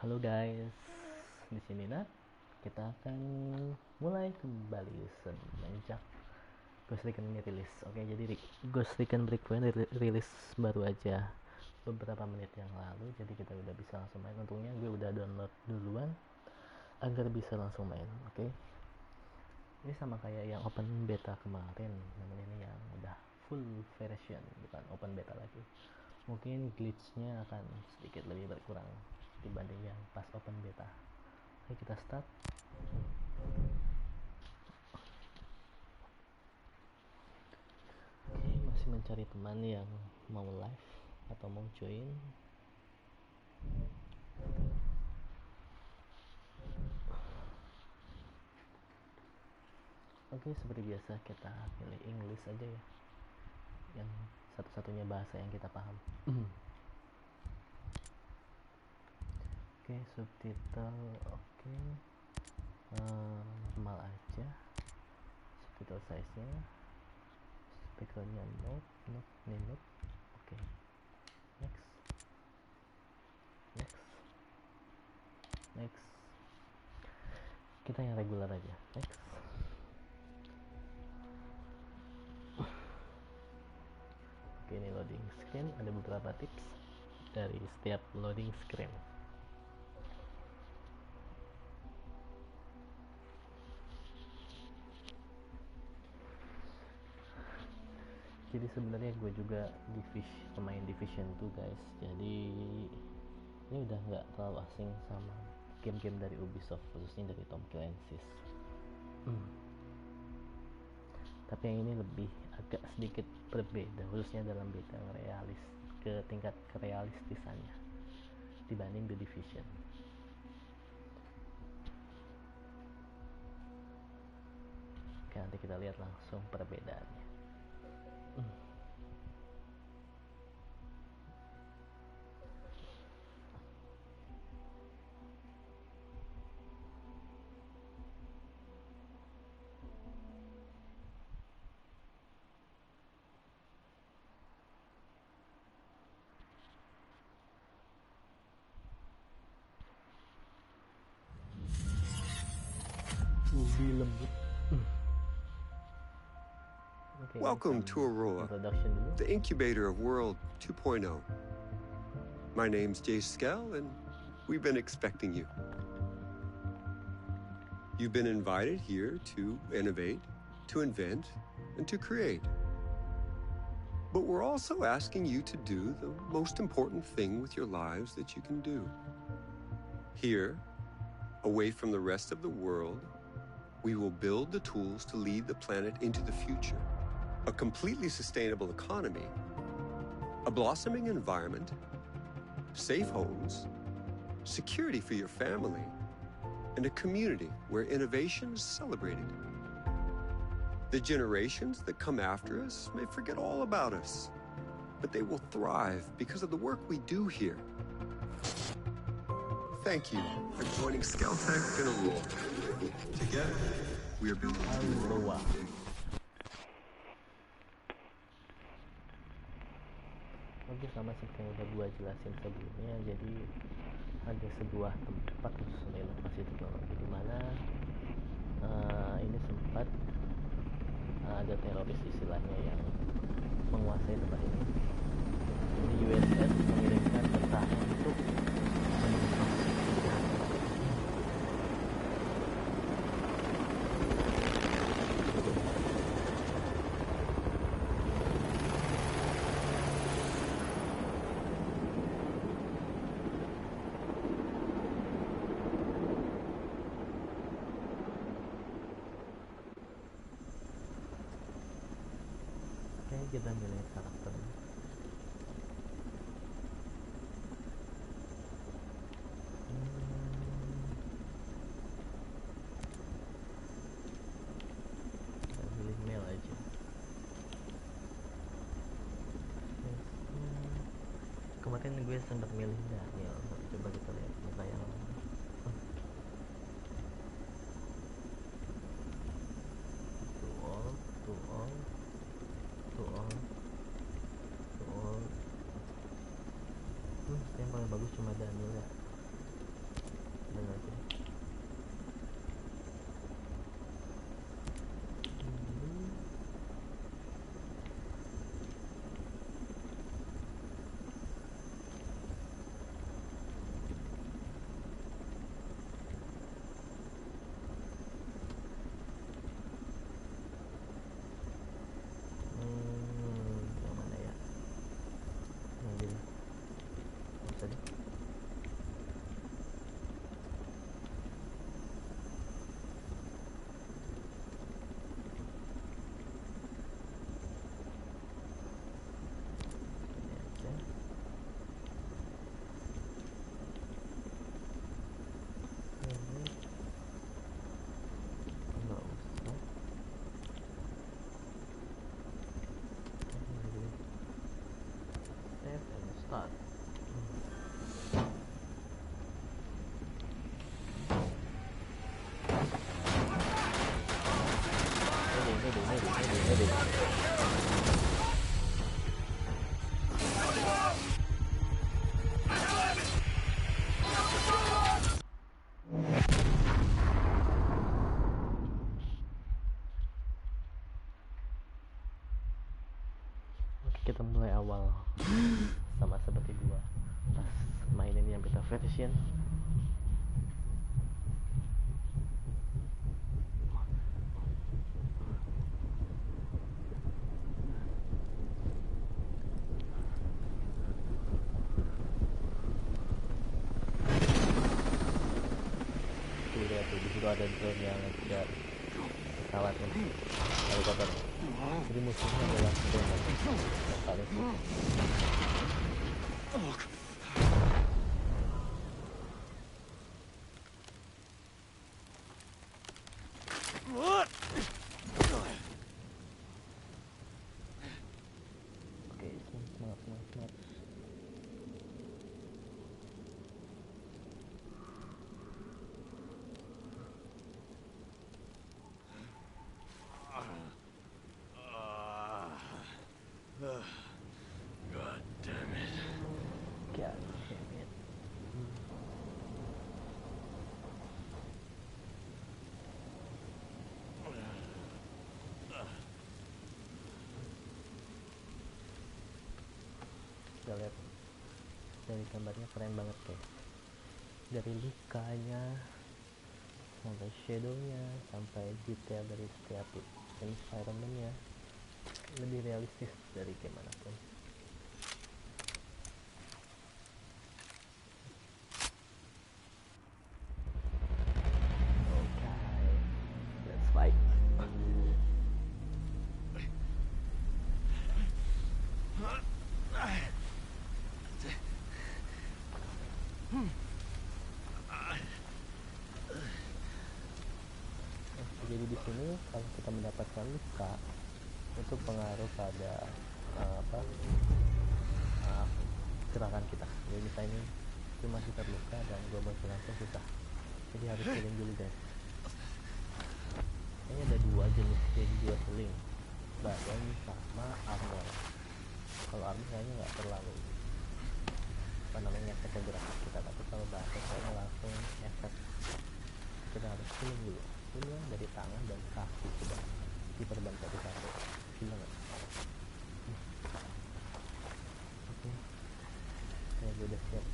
Halo guys, di sini kita akan mulai kembali semenjak Ghost Recon ini rilis. Oke, jadi Ghost Recon Breakpoint rilis baru aja beberapa menit yang lalu, jadi kita udah bisa langsung main. Untungnya gue udah download duluan agar bisa langsung main. Oke, ini sama kayak yang open beta kemarin, namun ini yang udah full version, bukan open beta lagi. Mungkin glitchnya akan sedikit lebih berkurang dibanding yang pas open beta. Oke, kita start. Oke, masih mencari teman yang mau live atau mau join. Oke, seperti biasa kita pilih English aja ya, yang satu-satunya bahasa yang kita paham. Oke, subtitle oke. Normal aja subtitle size nya. Speakernya note. Oke, next. Kita yang regular aja. Next. Oke, ini loading screen, ada beberapa tips dari setiap loading screen. Jadi sebenarnya gue juga pemain Division 2 guys, jadi ini udah nggak terlalu asing sama game-game dari Ubisoft, khususnya dari Tom Clancy. Tapi yang ini lebih agak sedikit berbeda, khususnya dalam bidang tingkat kerealistisannya dibanding The Division. Oke, nanti kita lihat langsung perbedaannya. Lebih lembut. Welcome to Aurora, the incubator of World 2.0. My name's Jay Skell, and we've been expecting you. You've been invited here to innovate, to invent, and to create. But we're also asking you to do the most important thing with your lives that you can do. Here, away from the rest of the world, we will build the tools to lead the planet into the future. A completely sustainable economy, a blossoming environment, safe homes, security for your family, and a community where innovation is celebrated. The generations that come after us may forget all about us, but they will thrive because of the work we do here. Thank you for joining Skeltech in Aurora. Together, we are building Aurora. Oke, sama seperti yang udah gua jelasin sebelumnya, jadi ada sebuah tempat khusus untuk inovasi teknologi di mana ini sempat ada teroris istilahnya yang menguasai tempat ini. Jadi USS mengirimkan tentara untuk kita milih karakter. Kita pilih male aja. Kemarin gue sempat milih Daniel, tapi coba kita lihat muka yang yang paling bagus cuma Daniel ya. gede. Oke, kita mulai awal sama seperti gua pas mainin yang beta version. Lihat tuh, disitu ada drone yang ngejar pesawat nih, helikopter. Jadi musuhnya adalah drone lokal itu. Oke, semangat. God damn it. God damn it. Kita lihat dari gambarnya keren banget guys. Dari lukanya sampai shadownya sampai detail dari setiap environmentnya lebih realistis dari game manapun. Okay, let's fight. Jadi di sini kalau kita mendapatkan luka itu pengaruh pada gerakan kita. Jadi misalnya cuma kita terluka dan gue mau langsung susah, jadi harus healing dulu guys. Kayaknya ada dua jenis, jadi dua healing, badan sama armor. Kalau armor kayaknya nggak terlalu efek ke gerakan kita, tapi kalau badan kayaknya langsung efek. Kita harus healing dulu. Ini dari tangan dan kaki coba diperban satu-satu. Gila nggak? Oke, saya udah siap.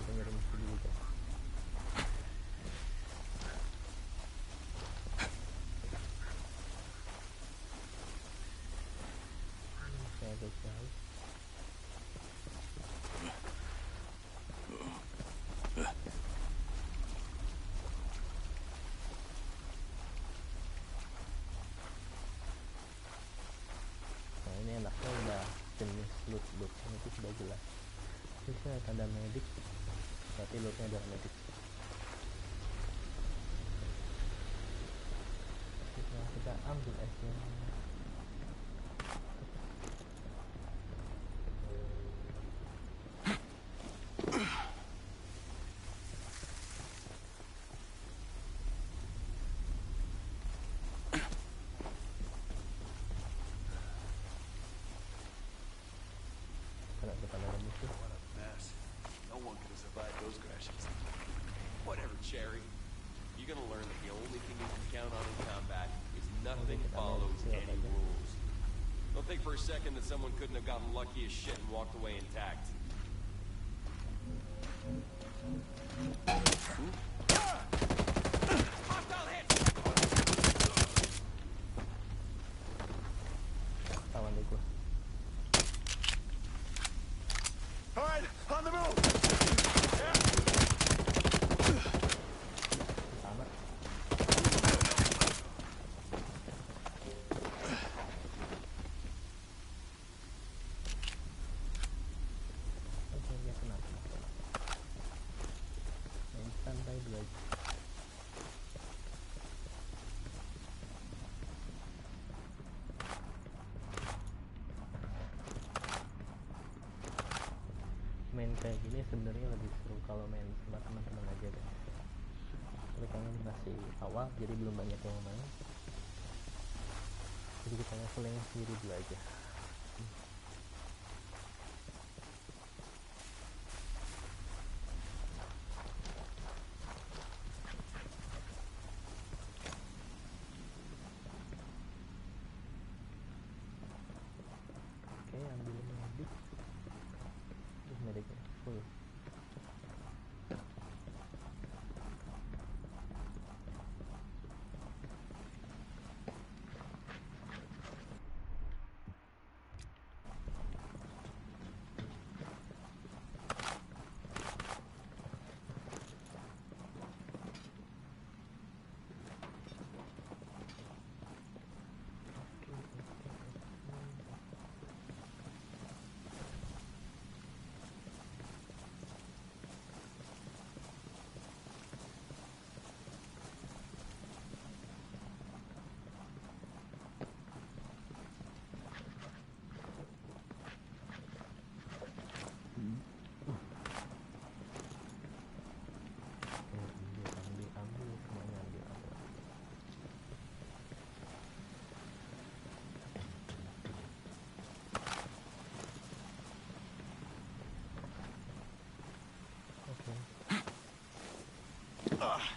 Kita nyari musuh dulu guys. Saya agak jauh. Ini enaknya udah jenis lootnya itu sudah jelas. Ini ada tanda medik, berarti lootnya adalah medik. Kita ambil esnya. What a mess. No one could have survived those crashes. Whatever, Cherry. You're gonna learn that the only thing you can count on in combat is nothing follows any rules. Don't think for a second that someone couldn't have gotten lucky as shit and walked away intact. Hostile hit! Tawan deh gua. Alright, on the move! Tahan kayak gini sebenarnya lebih seru kalau main sama teman-teman aja guys. Tapi karena ini masih awal jadi belum banyak yang main, jadi kita levelnya sendiri dulu aja. Oke, ambil medik. Mediknya full. Ambil semuanya, ambil. Oke. Ambil.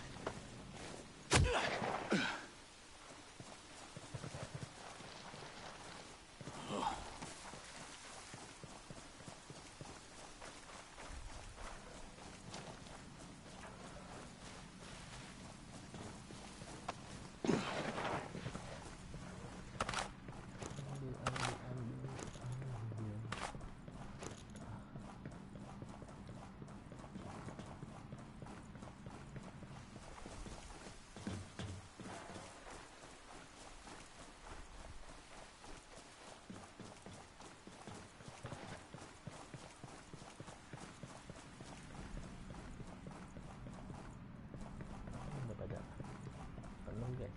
Udah pada penuh guys.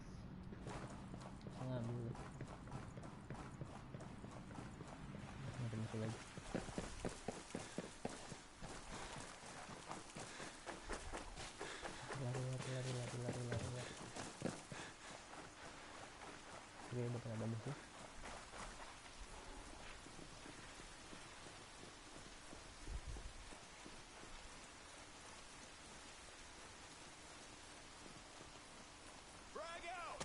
Saya ngambil. Ada musuh lagi. Lari. Oke, udah pernah ada musuh. Frag out!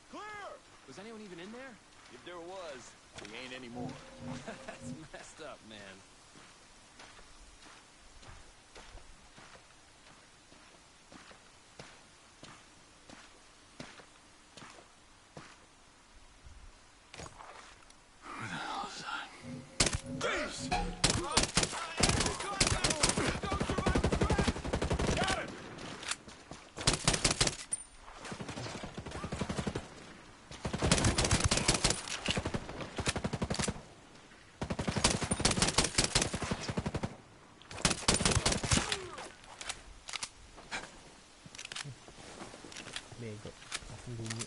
Clear! Was anyone even in there? If there was, We ain't anymore. that's messed up, man. Bego, langsung bunyi.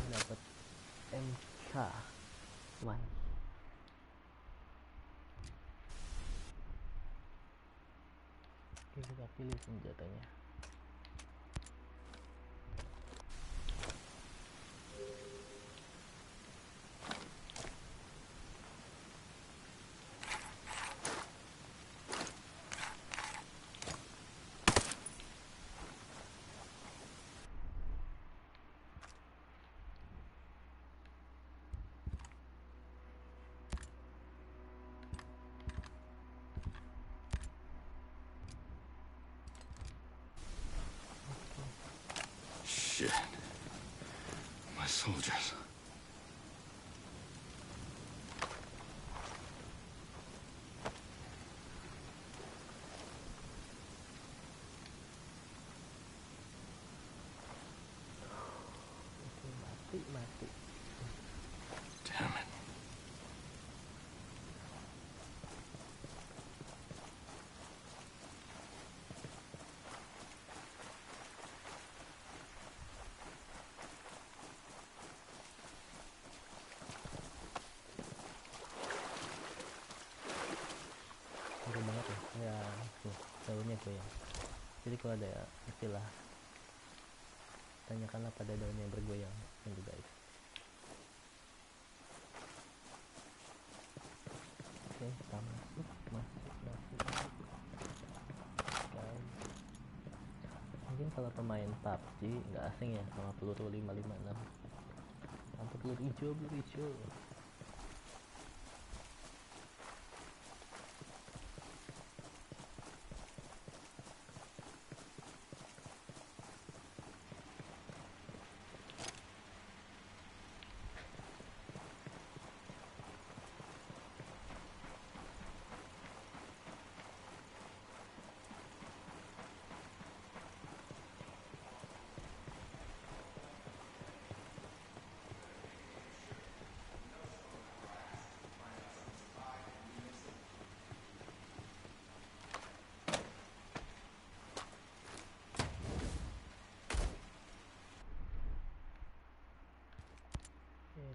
Dapat MK1. Oke, kita pilih senjatanya. Shit. My soldiers. Mati. Damn it. Seru banget ya tuh daunnya tuh ya. Jadi kalau ada istilah tanyakanlah pada daun yang bergoyang gitu guys. Oke, kita masuk guys. Mungkin kalau pemain PUBG nggak asing ya sama peluru 556 atau peluru hijau.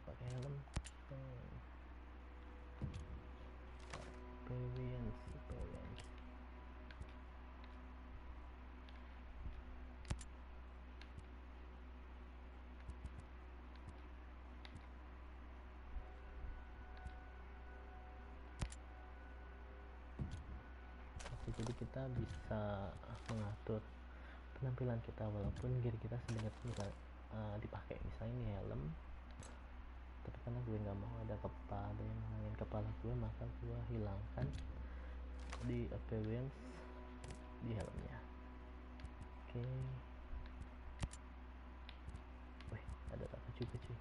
Pakai helm. Experience. Oke, jadi kita bisa mengatur penampilan kita walaupun gear kita sebenarnya bisa dipakai. Misalnya ini helm, tapi karena gue nggak mau ada yang ngomongin kepala gue, maka gue hilangkan di appearance di helmnya. Oke. Wih, ada apa juga cuy.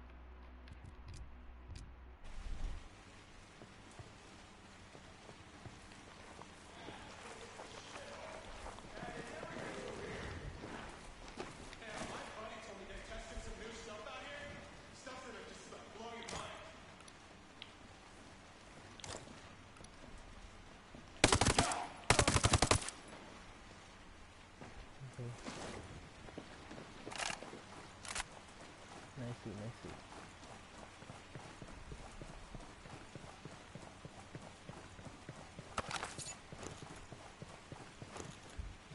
Nice.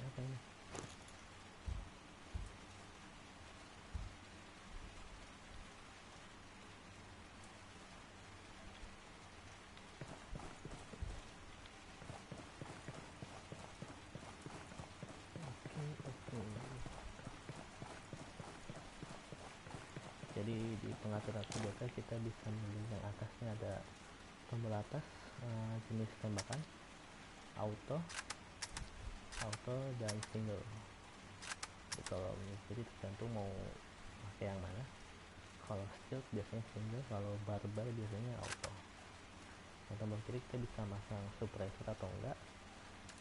Apa ini? Oke. Jadi di pengaturan senjata kita bisa memilih yang atasnya ada tombol atas, jenis tembakan, auto dan single. Jadi tergantung mau pakai yang mana. Kalau stealth biasanya single, kalau barbar biasanya auto. Yang tombol kiri kita bisa masang suppressor atau enggak,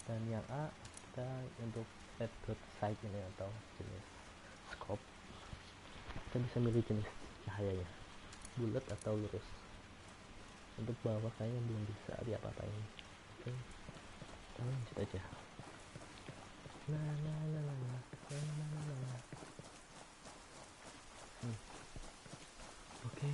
dan yang A kita untuk red dot sight ini atau jenis scope, kita bisa milih jenis cahayanya, bulat atau lurus. Untuk bawah kayaknya belum bisa diapa-apain. Oke, kita lanjut aja. Oke.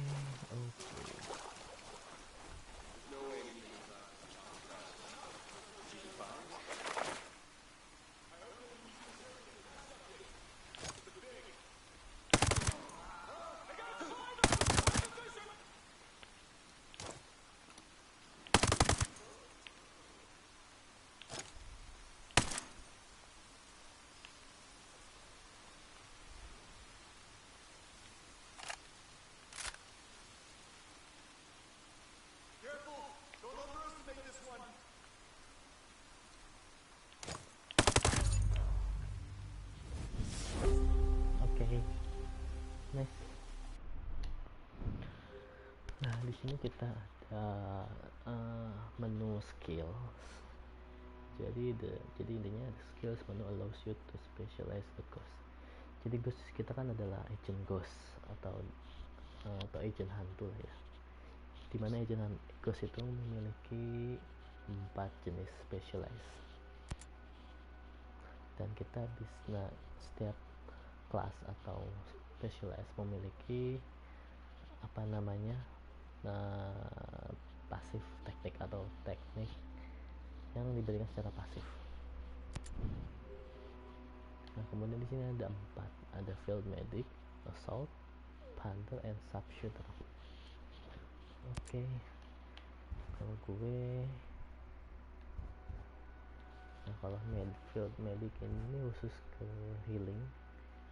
sini kita ada menu skills. Jadi intinya skills menu allows you to specialize the ghost. Jadi ghost kita kan adalah agent ghost atau agent hantu lah ya. Dimana agent ghost itu memiliki 4 jenis specialize. Dan kita bisa setiap kelas atau specialize memiliki pasif teknik atau teknik yang diberikan secara pasif. Nah, kemudian di sini ada 4, ada field medic, assault, panther, and sharpshooter. Oke. Kalau gue kalau field medic ini khusus ke healing.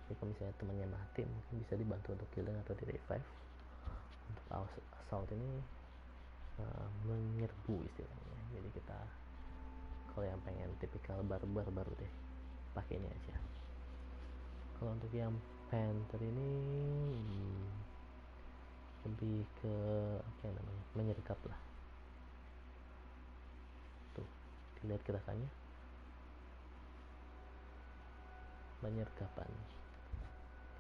Jadi kalau misalnya temannya mati mungkin bisa dibantu untuk healing atau di revive. Untuk assault ini menyerbu istilahnya. Jadi kita kalau yang pengen tipikal barbar baru deh pakai ini aja. Kalau untuk yang panther ini lebih ke menyergap lah. Tuh, dilihat gerakannya, menyergapan.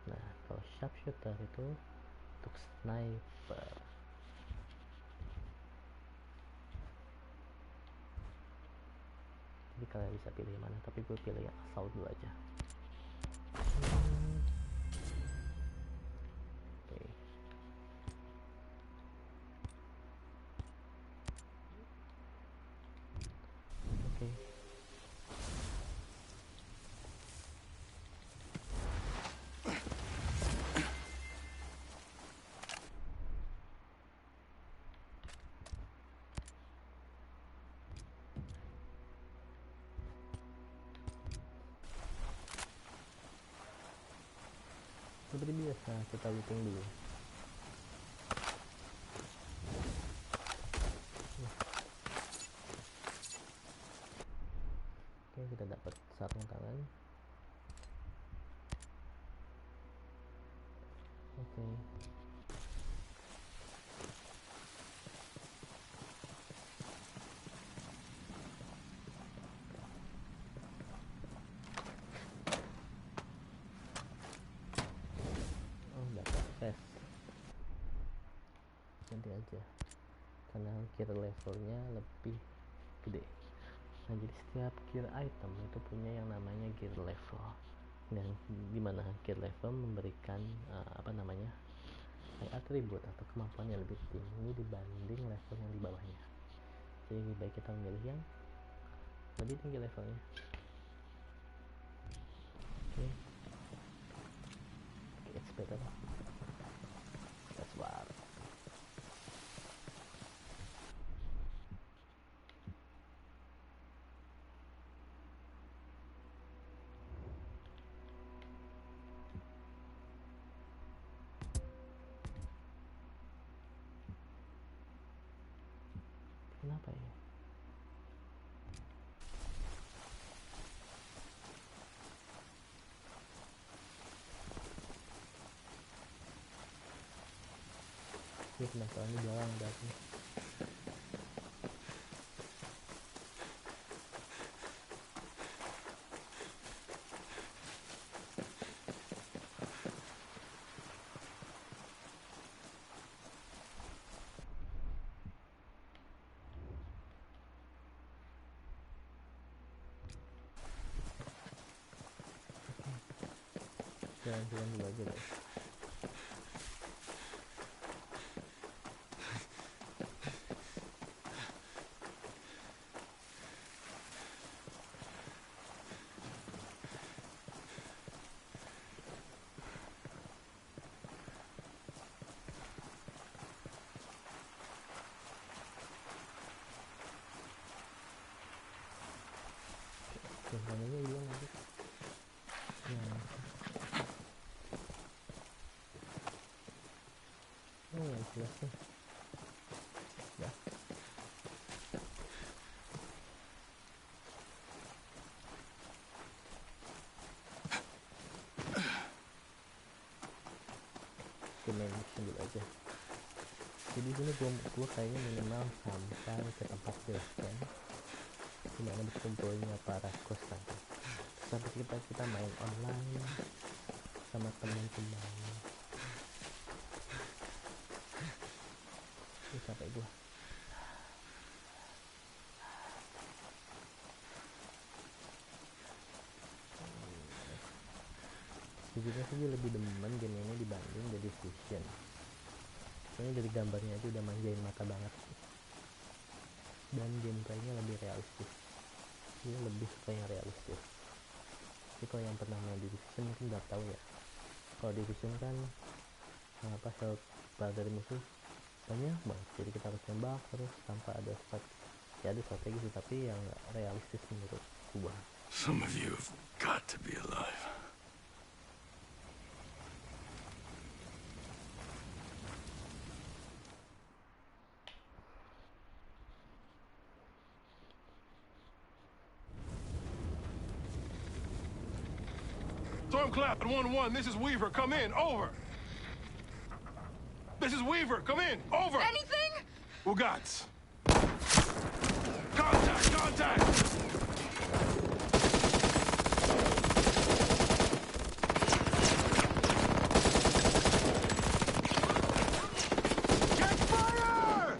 Nah, kalau sharpshooter itu untuk sniper. Jadi kalian bisa pilih mana, tapi gue pilih yang assault dulu aja. Oke. Seperti biasa kita looting dulu. Oke, kita dapat sarung tangan. Oke. Dapat vest. Nanti aja. Karena gear levelnya lebih gede. Nah, jadi setiap gear item itu punya yang namanya gear level. Dan dimana gear level memberikan atribut atau kemampuan yang lebih tinggi dibanding level yang di bawahnya. Jadi lebih baik kita memilih yang lebih tinggi levelnya. Oke. It's better. That's what. Kenapa ya? Ini penasaran di belakang berarti. Jalan-jalan dulu aja guys. Jalan-jalannya hilang aja. Yang jelas nih. Ya. Main mission dulu aja. Jadi sini gua kayaknya minimal sampai ke tempat base camp dimana berkumpulnya para ghost tadi. Sampai kita main online sama teman-teman. Ini capek gua. Sejujurnya sih lebih demen game ini dibanding The Division. Soalnya dari gambarnya aja udah manjain mata banget. Dan gameplaynya lebih realistis. Ini lebih suka yang realistis. Jadi kalau yang pernah main The Division mungkin udah tahu ya. Kalau Division kan health bar dari musuh banyak banget, jadi kita harus tembak terus tanpa ada strategi sih, tapi yang realistis menurut gua. Some of you have got to be alive. Stormcloud 1-1, this is Weaver, come in, over. This is Weaver, come in, over. Anything? Ugats. Contact! Check fire!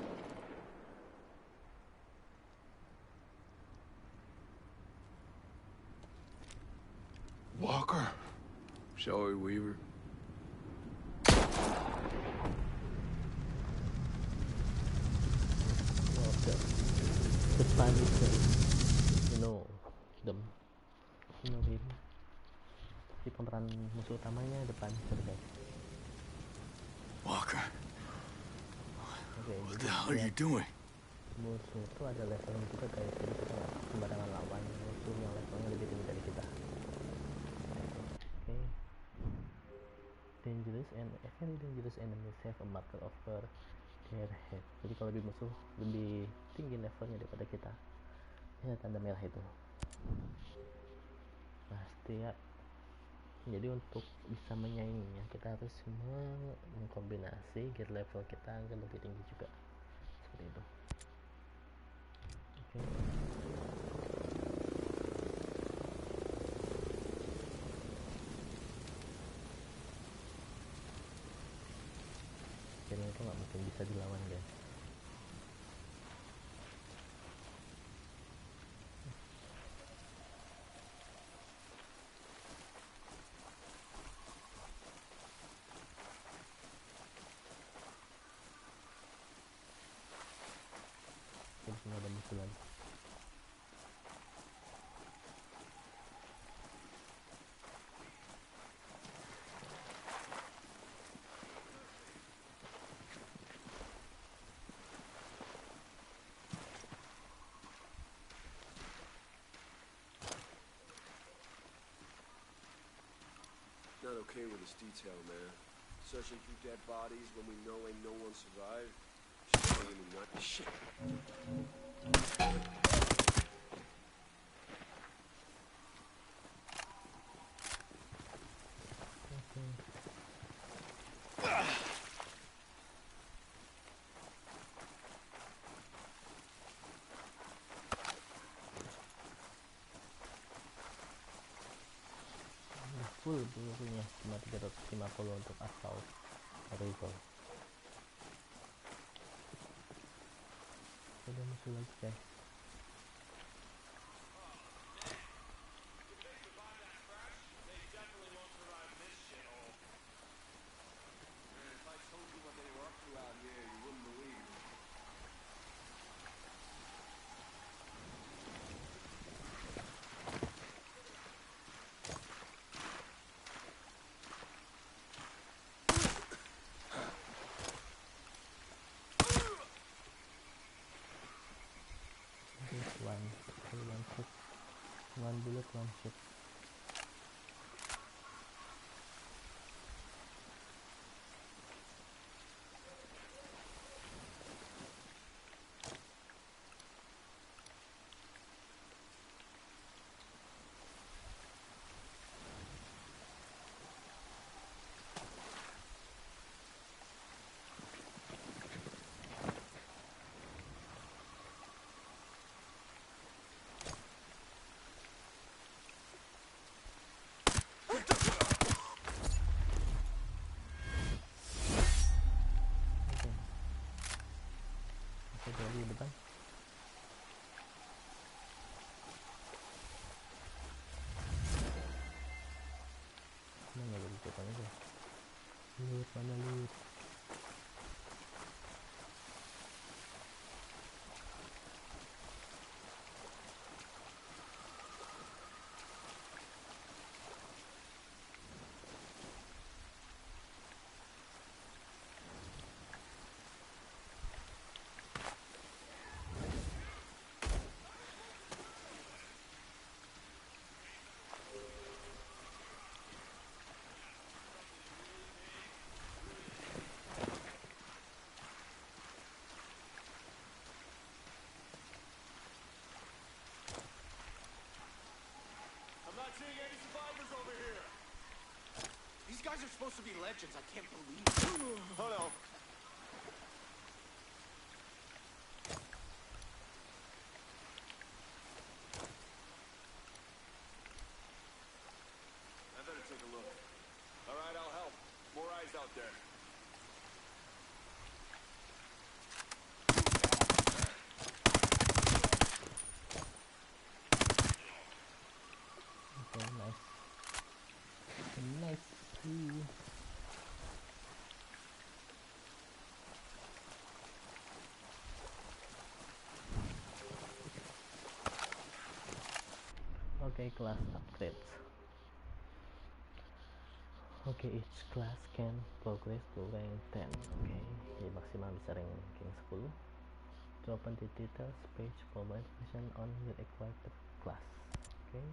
Walker. Shall we, Weaver? Depan itu him. Tapi pemeran musuh utamanya depan guys. Walker, Oke, what jadi the hell are you doing? musuh itu ada levelnya juga guys, jadi kita nggak sembarangan lawan musuh yang levelnya lebih tinggi dari kita. Oke. Dangerous and very dangerous enemies have a marker over their head. Jadi kalau lebih musuh lebih tinggi levelnya daripada kita, ya tanda merah itu pasti ya. Jadi untuk bisa menyainginya kita harus mengkombinasi gear level kita agar lebih tinggi juga, seperti itu. Oke. Jadi itu nggak mungkin bisa dilawan guys. Ini ada musuh lagi. Not okay with this detail, man. Searching through dead bodies when we know ain't no one survived. Shit. Full pelurunya cuma 350 untuk assault rifle. Ada musuh lagi guys. depan aja. Loot, mana loot? Seeing any survivors over here? These guys are supposed to be legends. I can't believe it. Oh no. I better take a look. All right, I'll help. More eyes out there. Okay, nice. Nice. Okay, class upgrades. Okay, each class can progress to rank 10. Okay, jadi maksimal bisa ranking 10. To open the details page for more information on your acquired class. Okay,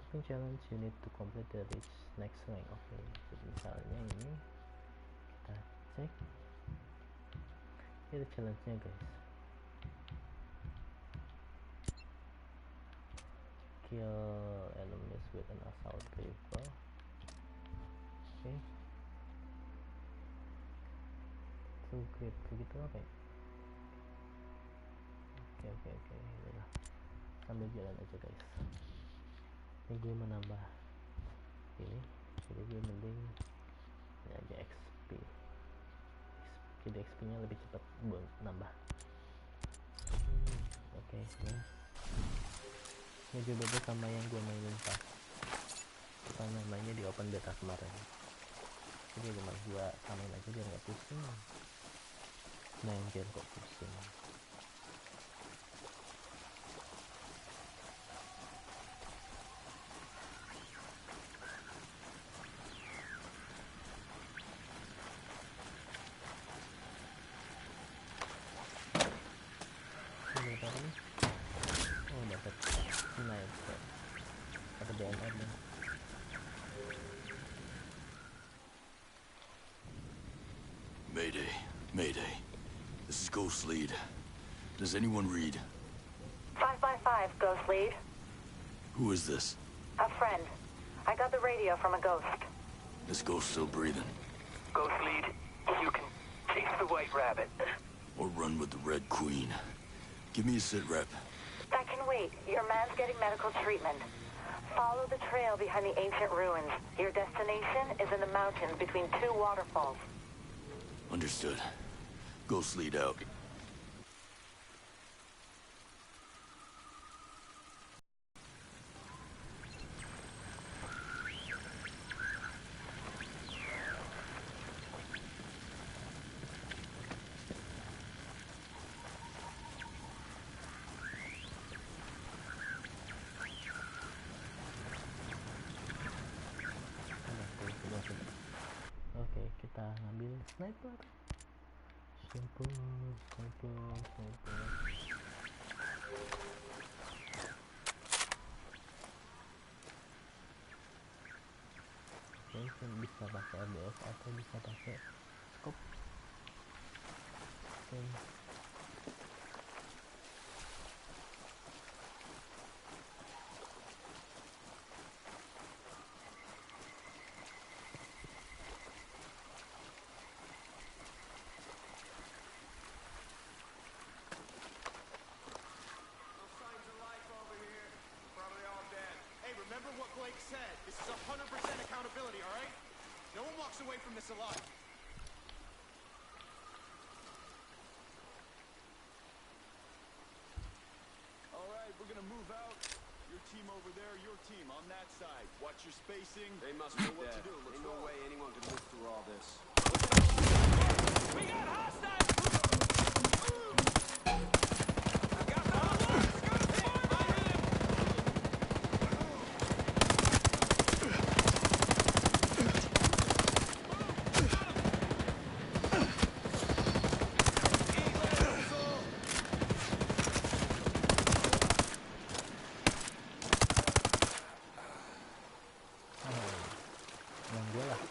to challenge you need to complete the reach next rank. Okay, jadi misalnya ini kita cek, ini challenge-nya guys. Kill enemies with an assault rifle. Okay. So grip begitu apa ya? Oke, inilah. Sambil jalan aja guys. Ini gue menambah ini, jadi gue mending ini aja XP. Jadi XP nya lebih cepat buat nambah. Oke, ya. Ini juga beda sama yang gue mainin pas apa namanya di open beta kemarin. Jadi cuma gue samain aja biar nggak pusing. Nah, biar kok pusing. Oh, dapat sniper. Dapat DMR nih. Mayday. Mayday. This is Ghost Lead. Does anyone read? 555, Ghost Lead. Who is this? A friend. I got the radio from a ghost. This ghost still breathing? Ghost Lead, you can chase the White Rabbit. Or run with the Red Queen? Give me a sit rep. That can wait. Your man's getting medical treatment. Follow the trail behind the ancient ruins. Your destination is in the mountains between two waterfalls. Understood. Ghost Lead out. Oke, kita ngambil sniper. Sniper. Oke, bisa pakai RDS atau bisa pakai scope. Oke. Said, this is 100% accountability, all right? No one walks away from this alive. All right, we're gonna move out. Your team over there, your team on that side. Watch Watch your spacing. They must be Know what to dead. do. Let's Ain't no go. way anyone could live through all this. We got hostiles! I got the hostiles! Yang gue lah.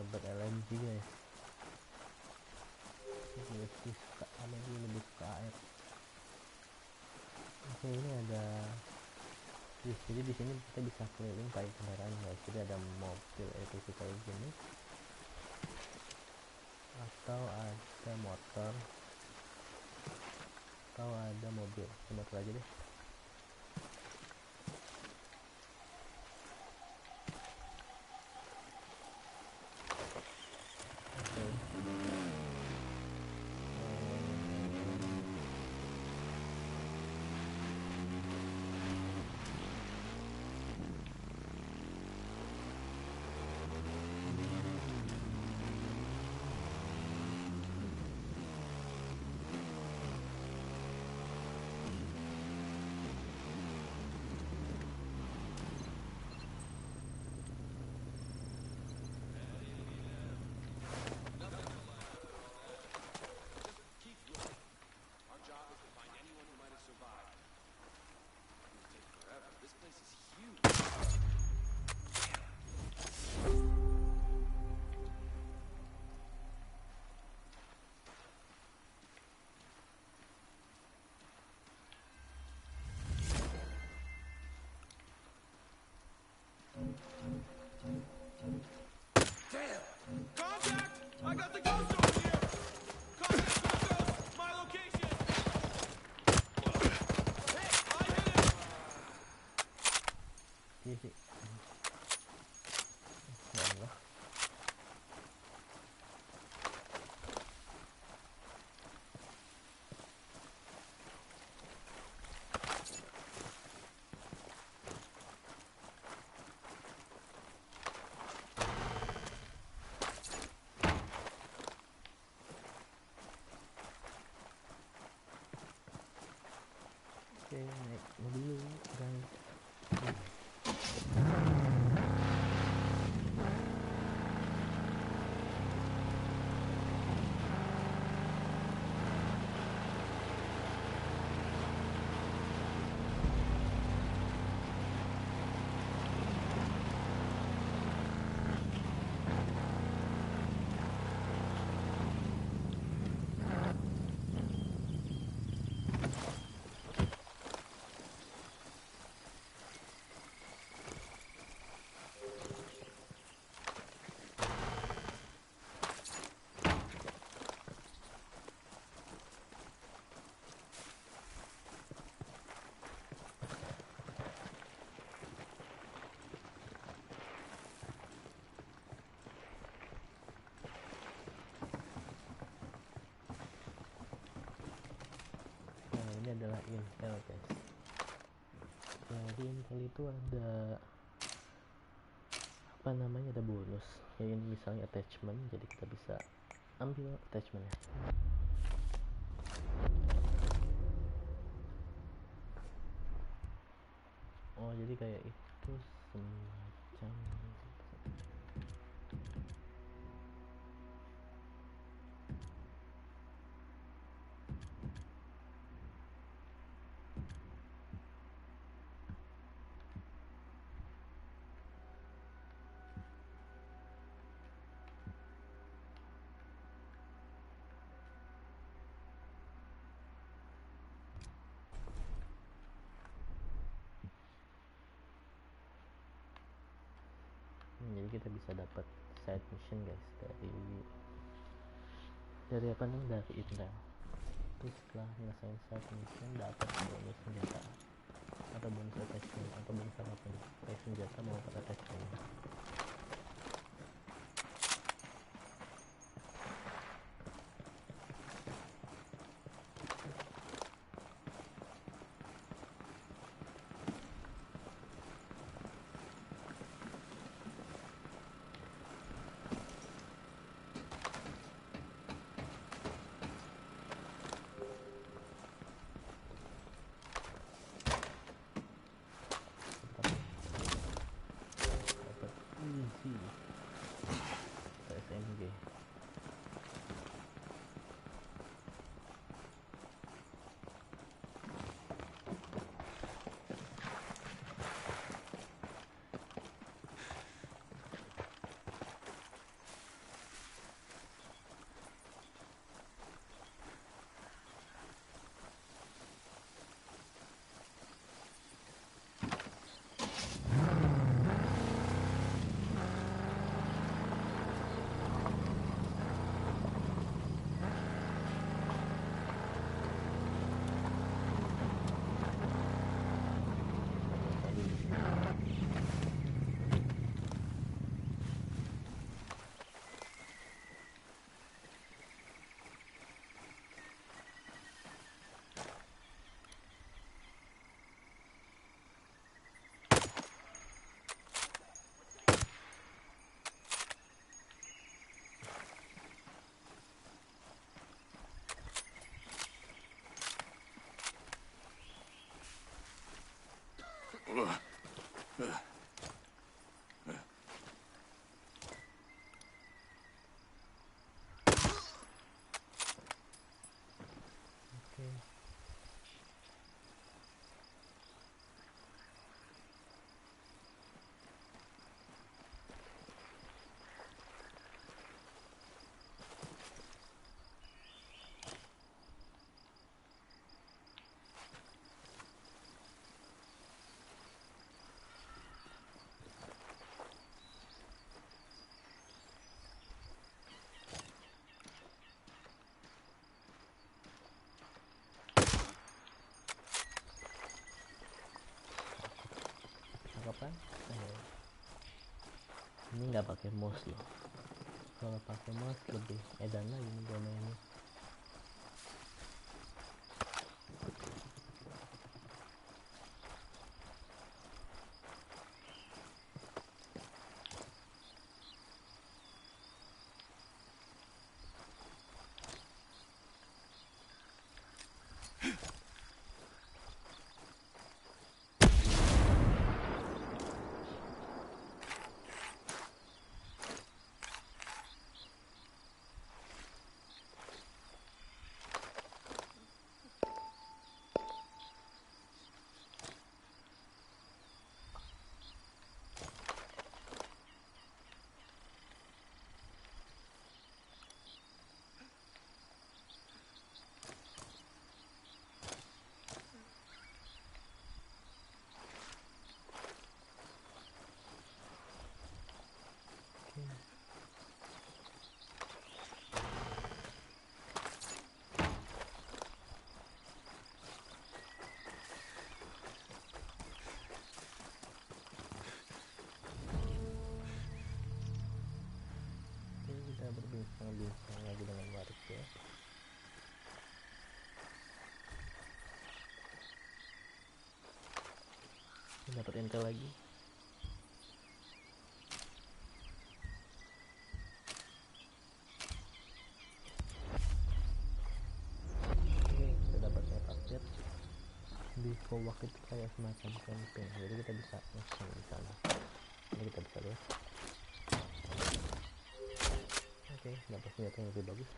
Dapat LMG guys. Gue sih suka sama dia, lebih suka AR. Oke, ini ada jadi di sini kita bisa keliling pakai kendaraan guys. Jadi ada mobil ETC kayak gini, atau ada motor, atau ada mobil. Motor aja deh. Contact! I got the ghost over here! Contact, ghost! My location! Hey, I hit him! Iya sih. Ya Allah. Oke, naik dulu guys. Nah, ini adalah intel guys. Jadi intel itu ada apa namanya, ada bonus ya. Ini misalnya attachment, jadi kita bisa ambil attachmentnya. Oh, jadi kayak itu semacam jadi kita bisa dapat side mission guys dari apa namanya, dari intel. Terus setelah menyelesaikan side mission dapat bonus senjata atau bonus attachment atau bonus apapun, kayak senjata maupun attachment. Clancy atau SMG. Oke. Tangkapan? Ini nggak pakai mouse loh. Kalau pakai mouse lebih edan lagi nih gue mainnya. Kita berbincang-bincang lagi dengan warga. Dapat intel lagi. Oke, kita dapat set update. Di Kowak itu kayak semacam camping, jadi kita bisa nge-camp di sana. Ini kita bisa lihat. Oke, dapat senjata yang lebih bagus.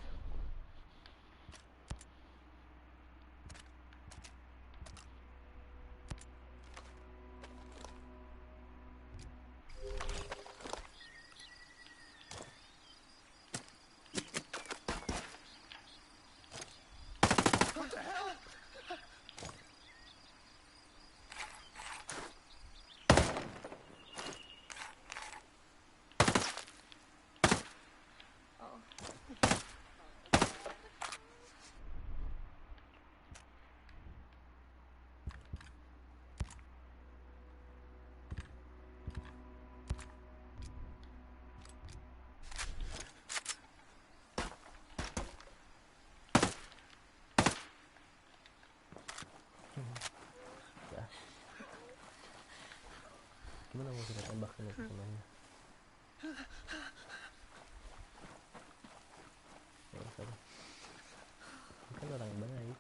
Gimana mau kita tembak ini temannya? Ya, sabar. Kan orang baik.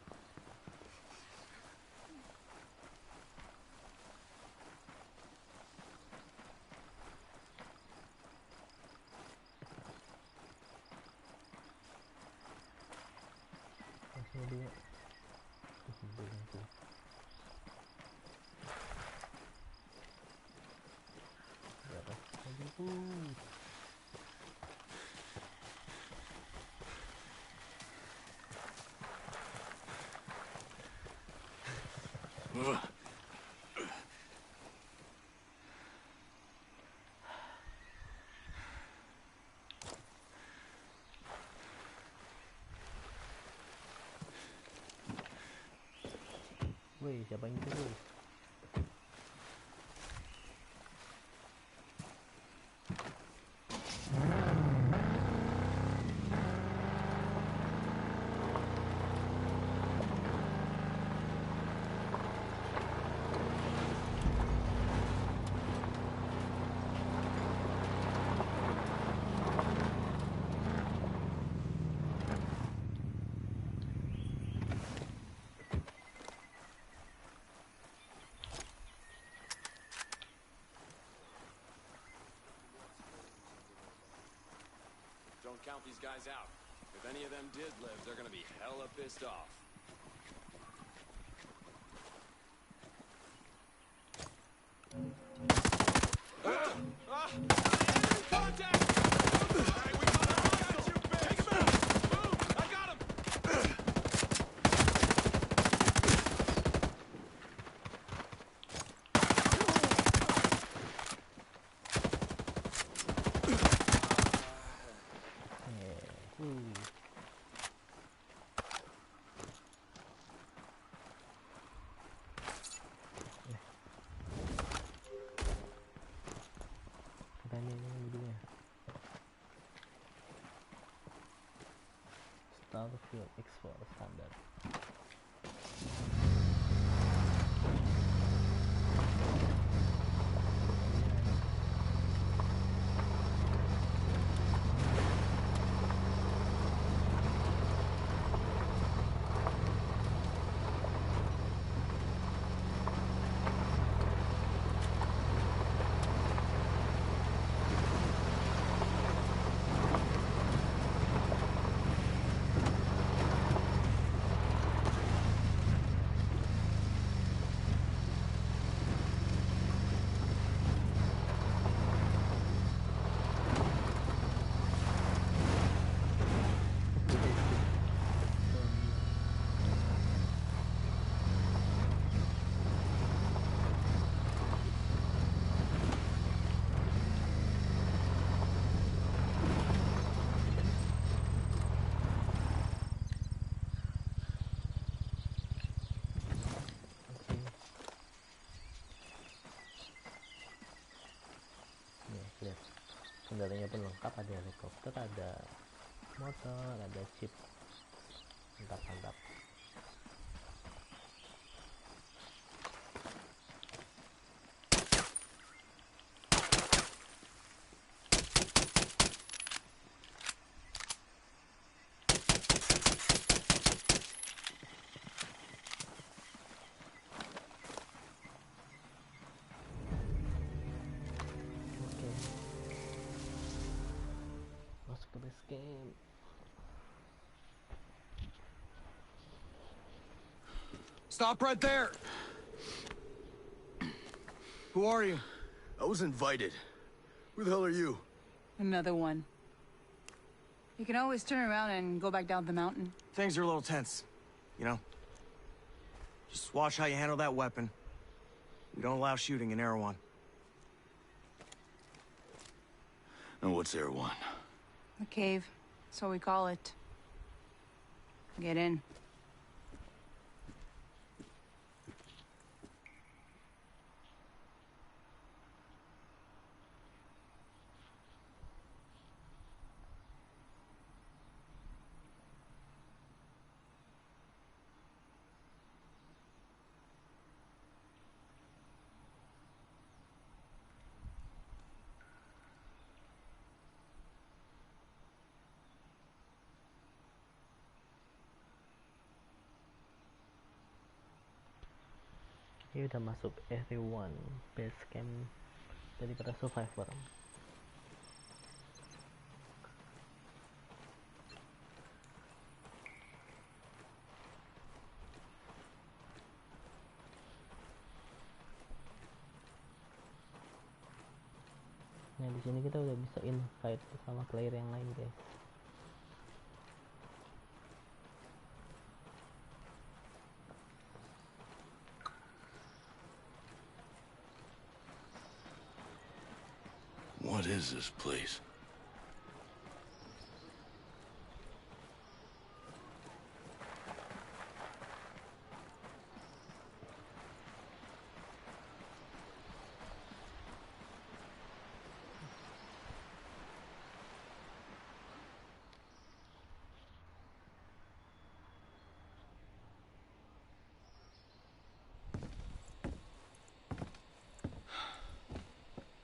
Woi, siapa yang itu? Don't count these guys out. If any of them did live, they're gonna be hella pissed off. Contact! Alright, we got him! Take him out! Move! I got him! Starfield Explorer standar. Lihat, senjatanya pun lengkap, ada helikopter, ada motor, ada chip. Mantap. Masuk ke base camp. Stop right there! Who are you? I was invited. Who the hell are you? Another one. You can always turn around and go back down the mountain. Things are a little tense, you know? Just watch how you handle that weapon. We don't allow shooting in Erewhon. And what's Erewhon? The cave, so we call it. Get in. Ini udah masuk everyone base camp dari para survivor. Nah, di sini kita udah bisa invite sama player yang lain, guys. is this place?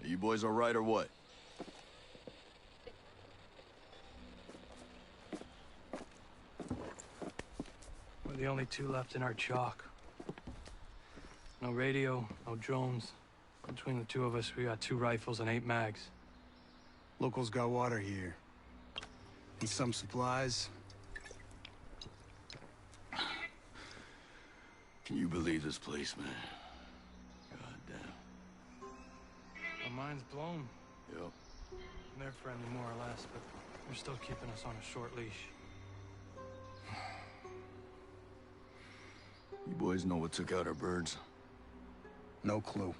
You boys all right or what? We're the only two left in our chalk. No radio, no drones. Between the two of us, we got 2 rifles and 8 mags. Locals got water here. And some supplies. Can you believe this place, man? God damn. Our mind's blown. Yep. They're friendly more or less, but they're still keeping us on a short leash. You boys know what took out our birds? No clue.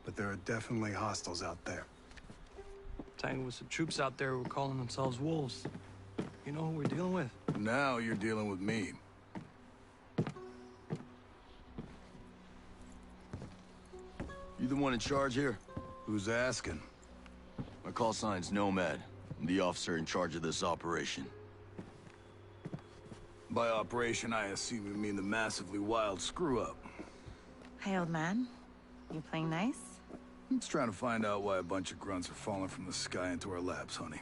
But there are definitely hostiles out there. Tangled with some troops out there who were calling themselves wolves. You know who we're dealing with? Now you're dealing with me. You the one in charge here? Who's asking? My call sign's Nomad. I'm the officer in charge of this operation. By operation, I assume you mean the massively wild screw-up. Hey, old man. You playing nice? I'm just trying to find out why a bunch of grunts are falling from the sky into our laps, honey.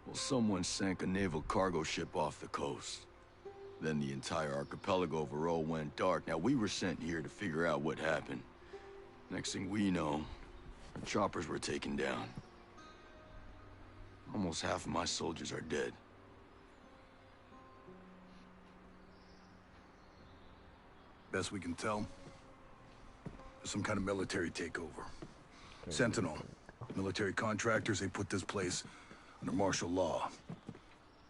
Well, someone sank a naval cargo ship off the coast. Then the entire archipelago of Aro went dark. Now, we were sent here to figure out what happened. Next thing we know, our choppers were taken down. Almost half of my soldiers are dead. Best we can tell, there's some kind of military takeover. Sentinel, military contractors, they put this place under martial law,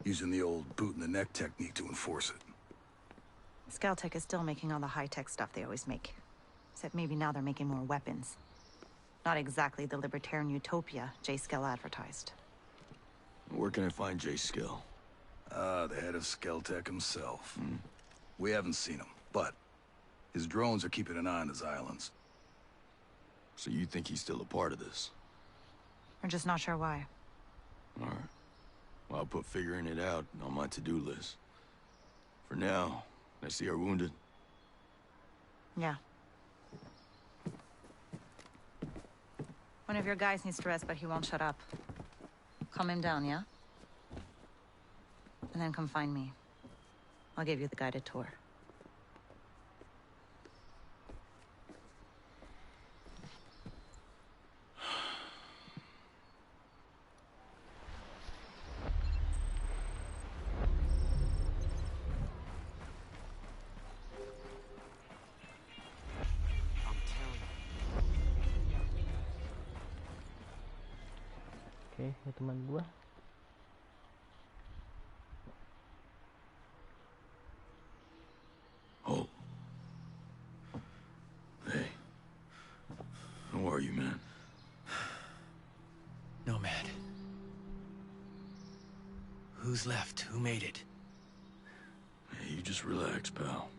using the old boot-in-the-neck technique to enforce it. Scaltech is still making all the high-tech stuff they always make. Except maybe now they're making more weapons. Not exactly the libertarian utopia J. Skell advertised. Where can I find J. Skill? The head of Skeltech himself. We haven't seen him, but his drones are keeping an eye on his islands. So you think he's still a part of this? We're just not sure why. All right. Well, I'll put figuring it out on my to-do list. For now, I see our wounded. Yeah. One of your guys needs to rest, but he won't shut up. Calm him down, yeah? And then come find me. I'll give you the guided tour. Oke, ini teman gua. Oh. Hey. How are you, man? Nomad. Who's left? Who made it? Hey, you just relax, pal.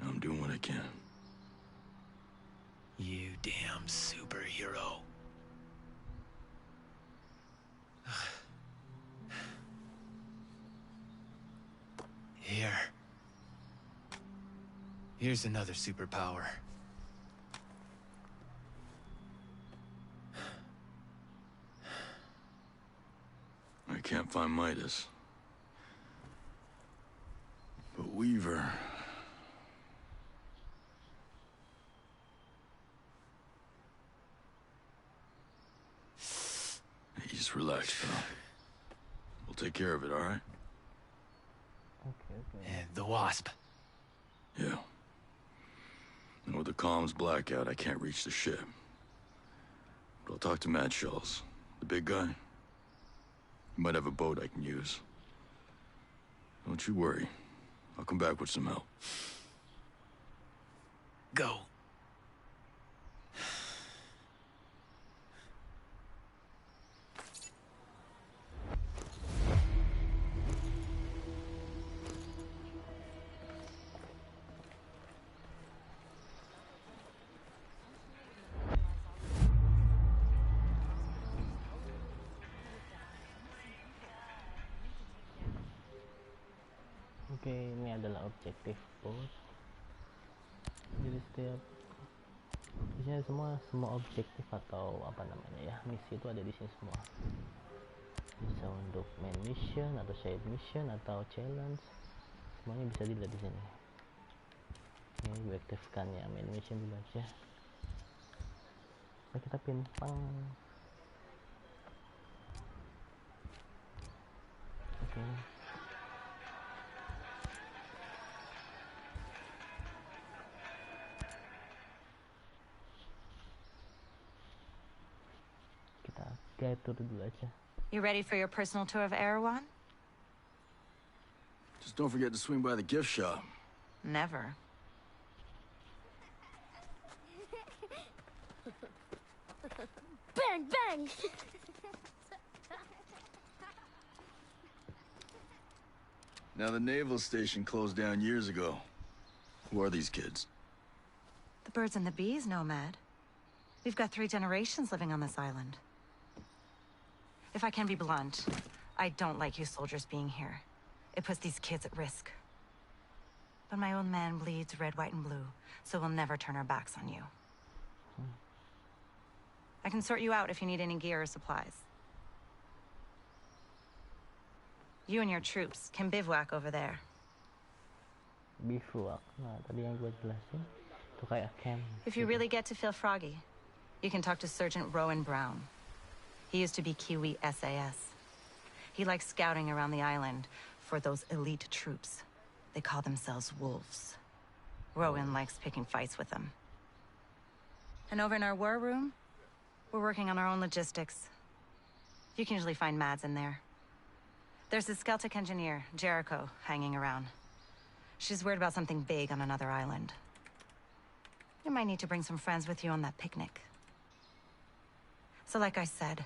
I'm doing what I can. You damn superhero. Here's another superpower. I can't find Midas. But Weaver... Hey, just relax, pal. We'll take care of it, all right? Oke. And the Wasp. Yeah. And with the comms blackout, I can't reach the ship. But I'll talk to Matt Schultz, the big guy. He might have a boat I can use. Don't you worry. I'll come back with some help. Go. Oke, ini adalah objektif bot. Jadi setiap isinya semua objektif atau apa namanya ya, misi itu ada di sini semua. Bisa untuk main mission atau side mission atau challenge, semuanya bisa dilihat di sini. Ini gue aktifkan ya main mission dulu aja. Nah, kita pimpang. Oke. Kita guide tour dulu aja. You ready for your personal tour of Erewhon? Just don't forget to swing by the gift shop. Never. Bang, bang! Now, the naval station closed down years ago. Who are these kids? The birds and the bees, Nomad. We've got 3 generations living on this island. If I can be blunt, I don't like you soldiers being here. It puts these kids at risk. But my own man bleeds red, white, and blue, so we'll never turn our backs on you. I can sort you out if you need any gear or supplies. You and your troops can bivouac over there. Bivouac. Nah, tadi yang gue jelasin itu kayak camp. If you really get to feel froggy, you can talk to Sergeant Rowan Brown. He used to be Kiwi SAS. He likes scouting around the island for those elite troops. They call themselves wolves. Rowan likes picking fights with them. And over in our war room, we're working on our own logistics. You can usually find Mads in there. There's this Celtic engineer, Jericho, hanging around. She's worried about something big on another island. You might need to bring some friends with you on that picnic. So like I said,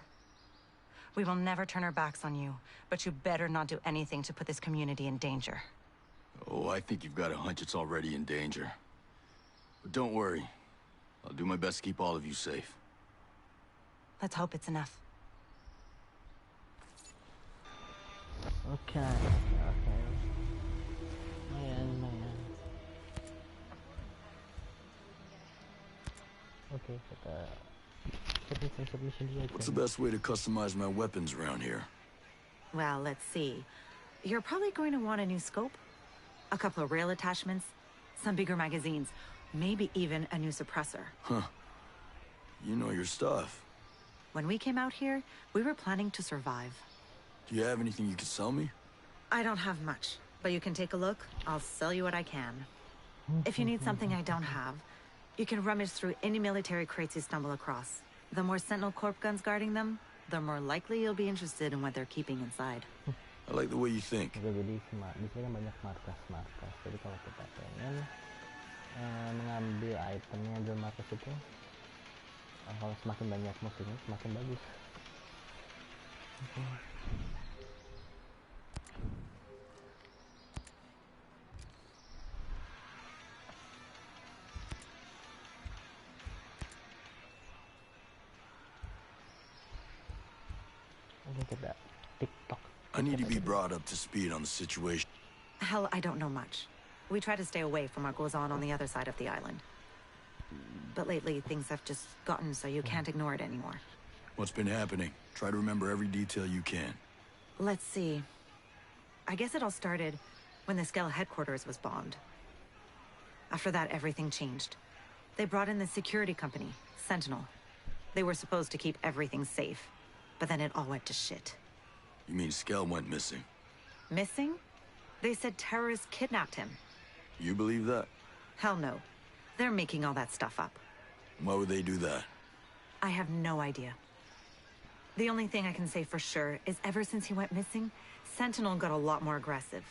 we will never turn our backs on you, but you better not do anything to put this community in danger. Oh, I think you've got a hunch it's already in danger. But don't worry. I'll do my best to keep all of you safe. Let's hope it's enough. Oke. Lumayan. Oke, kita submission dulu aja. What's the best way to customize my weapons around here? Well, let's see. You're probably going to want a new scope, a couple of rail attachments, some bigger magazines, maybe even a new suppressor. Huh. You know your stuff. When we came out here, we were planning to survive. Do you have anything you could sell me? I don't have much, but you can take a look. I'll sell you what I can. If you need something I don't have, you can rummage through any military crates you stumble across. The more Sentinel Corp guns guarding them, the more likely you'll be interested in what they're keeping inside. I like the way you think. Oke, jadi di sini kan banyak markas. Jadi kalau kita pengen mengambil itemnya dari markas itu, kalau semakin banyak musuhnya semakin bagus. Oke. Kita TikTok. I need to be brought up to speed on the situation. Hell, I don't know much. We try to stay away from what goes on the other side of the island. But lately, things have just gotten so you can't ignore it anymore. What's been happening? Try to remember every detail you can. Let's see. I guess it all started when the Skell headquarters was bombed. After that, everything changed. They brought in the security company, Sentinel. They were supposed to keep everything safe, but then it all went to shit. You mean Skell went missing? Missing? They said terrorists kidnapped him. You believe that? Hell no. They're making all that stuff up. Why would they do that? I have no idea. The only thing I can say for sure is ever since he went missing, Sentinel got a lot more aggressive.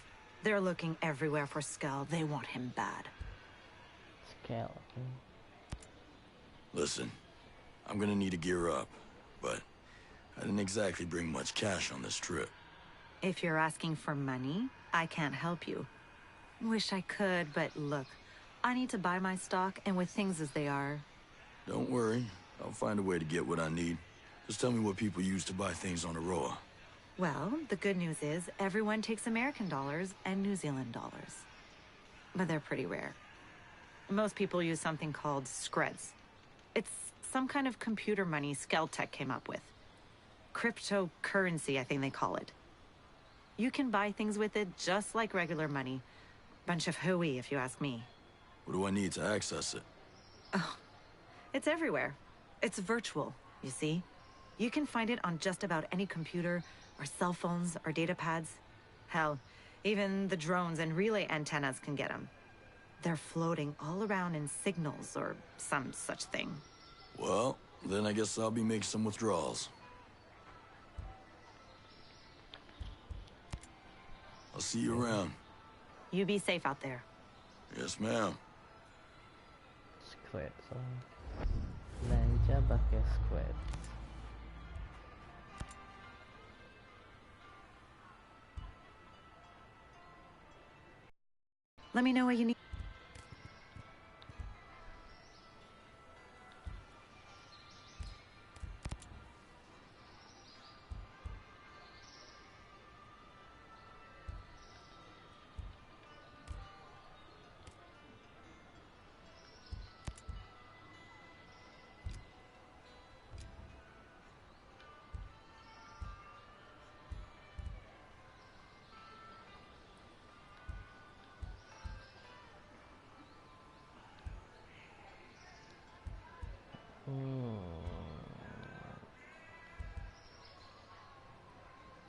They're looking everywhere for Skell. They want him bad. Skell. Listen, I'm gonna need to gear up, but I didn't exactly bring much cash on this trip. If you're asking for money, I can't help you. Wish I could, but look, I need to buy my stock, and with things as they are... Don't worry, I'll find a way to get what I need. Just tell me what people use to buy things on Aroa. Well, the good news is everyone takes American dollars and New Zealand dollars. But they're pretty rare. Most people use something called screds. It's some kind of computer money Skeltech came up with. Cryptocurrency, I think they call it. You can buy things with it just like regular money. Bunch of hooey, if you ask me. What do I need to access it? Oh, it's everywhere. It's virtual, you see. You can find it on just about any computer, or cell phones, or data pads. Hell, even the drones and relay antennas can get them. They're floating all around in signals or some such thing. Well, then I guess I'll be making some withdrawals. I'll see you around. You be safe out there. Yes, ma'am. Squid, so belanja pakai squid. Let me know what you need.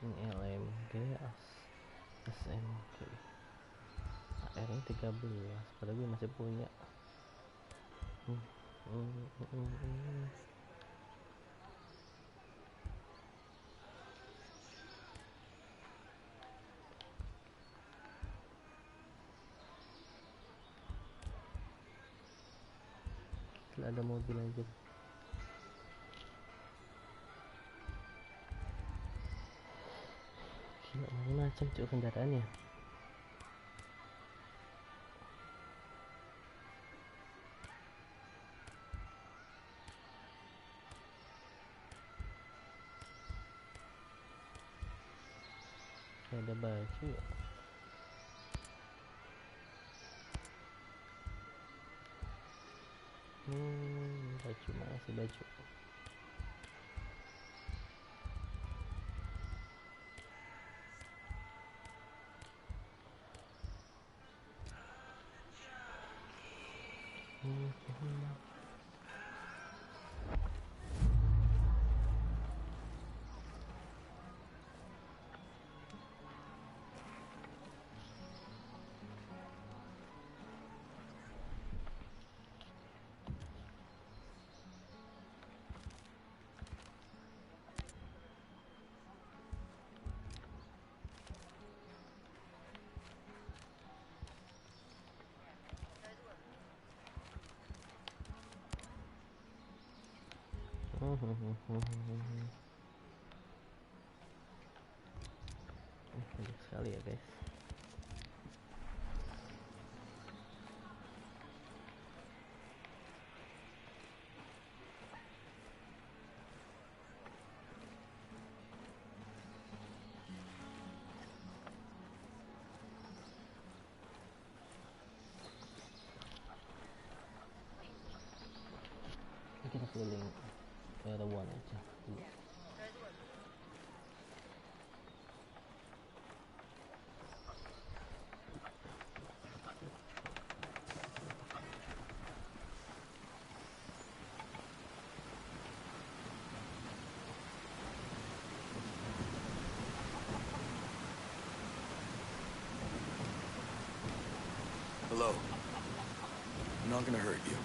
Ini LMG SMG AR-nya 13, padahal gue masih punya. Gila, ada mobil aja. Gila, macam-macam cuy kendaraannya. Ada baju. Baju masih baju. Banyak sekali ya guys. Kita keliling ada one aja. Hello. I'm not gonna hurt you.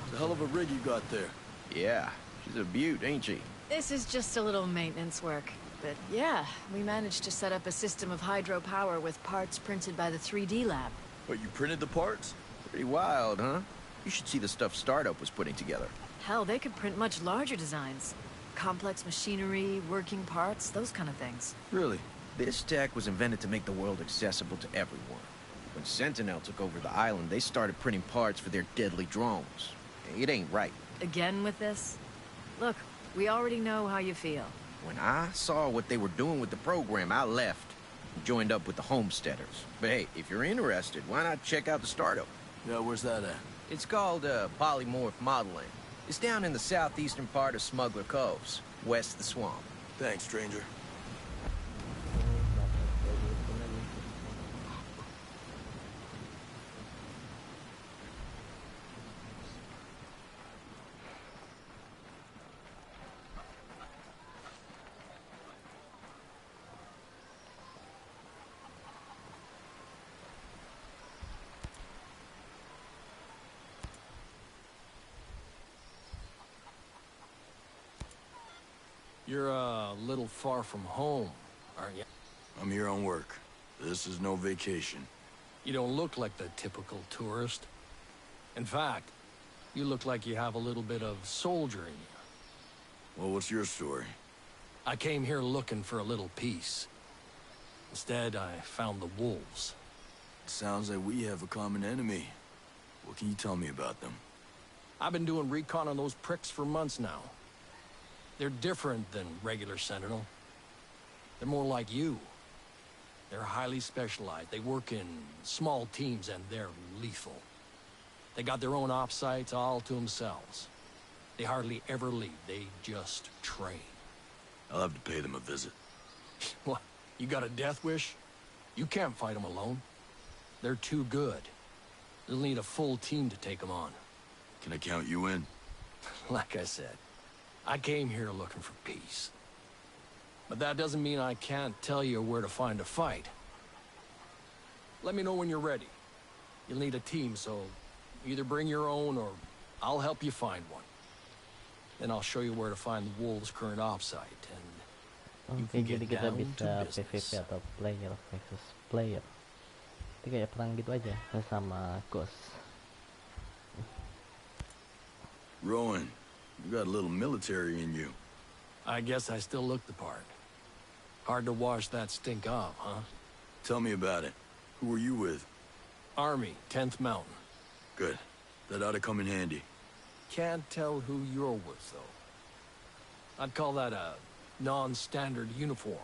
It's a hell of a rig you got there. Yeah, she's a beaut, ain't she? This is just a little maintenance work. But yeah, we managed to set up a system of hydropower with parts printed by the 3D lab. But you printed the parts? Pretty wild, huh? You should see the stuff Startup was putting together. Hell, they could print much larger designs. Complex machinery, working parts, those kind of things. Really? This tech was invented to make the world accessible to everyone. When Sentinel took over the island, they started printing parts for their deadly drones. It ain't right. Again with this? Look, we already know how you feel. When I saw what they were doing with the program, I left and joined up with the homesteaders. But hey, if you're interested, why not check out the startup? Yeah, where's that at? It's called Polymorph Modeling. It's down in the southeastern part of Smuggler Coves, west of the swamp. Thanks, stranger. You're a little far from home, aren't you? I'm here on work. This is no vacation. You don't look like the typical tourist. In fact, you look like you have a little bit of soldier in you. Well, what's your story? I came here looking for a little peace. Instead, I found the wolves. It sounds like we have a common enemy. What can you tell me about them? I've been doing recon on those pricks for months now. They're different than regular Sentinel. They're more like you. They're highly specialized. They work in small teams and they're lethal. They got their own op sites all to themselves. They hardly ever leave. They just train. I'll have to pay them a visit. What? You got a death wish? You can't fight them alone. They're too good. You'll need a full team to take them on. Can I count you in? Like I said, I came here looking for peace. But that doesn't mean I can't tell you where to find a fight. Let me know when you're ready. You'll need a team, so either bring your own or I'll help you find one. Then I'll show you where to find the Wolves' current ops site, and you Oke, can jadi get kita down bisa to PVP business. atau player versus player. Ini kayak perang gitu aja sama Ghost. Rowan, you got a little military in you. I guess I still look the part. Hard to wash that stink off, huh? Tell me about it. Who were you with? Army, 10th Mountain. Good. That ought to come in handy. Can't tell who you're with, though. I'd call that a non-standard uniform.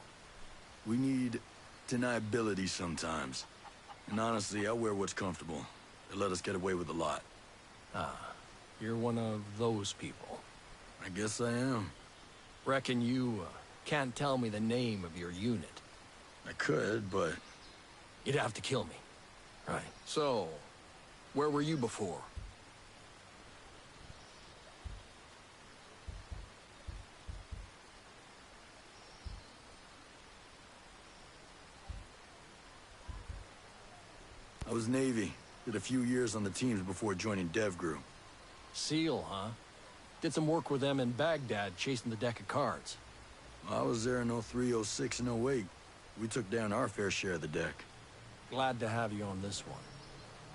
We need deniability sometimes. And honestly, I wear what's comfortable. They let us get away with a lot. Ah, you're one of those people. I guess I am. Reckon you can't tell me the name of your unit. I could, but... You'd have to kill me. Right. So, where were you before? I was Navy. Did a few years on the teams before joining DevGru. SEAL, huh? Did some work with them in Baghdad chasing the deck of cards. I was there in 03, 06, and 08. We took down our fair share of the deck. Glad to have you on this one.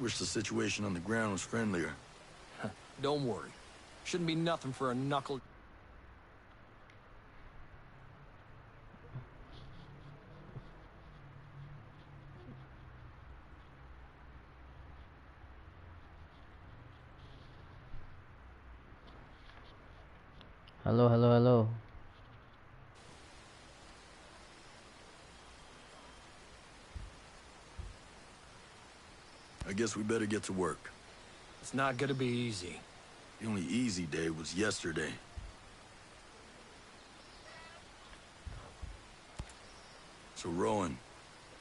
Wish the situation on the ground was friendlier. Don't worry. Shouldn't be nothing for a knuckle... Halo, halo, halo. I guess we better get to work. It's not gonna be easy. The only easy day was yesterday. So, Rowan,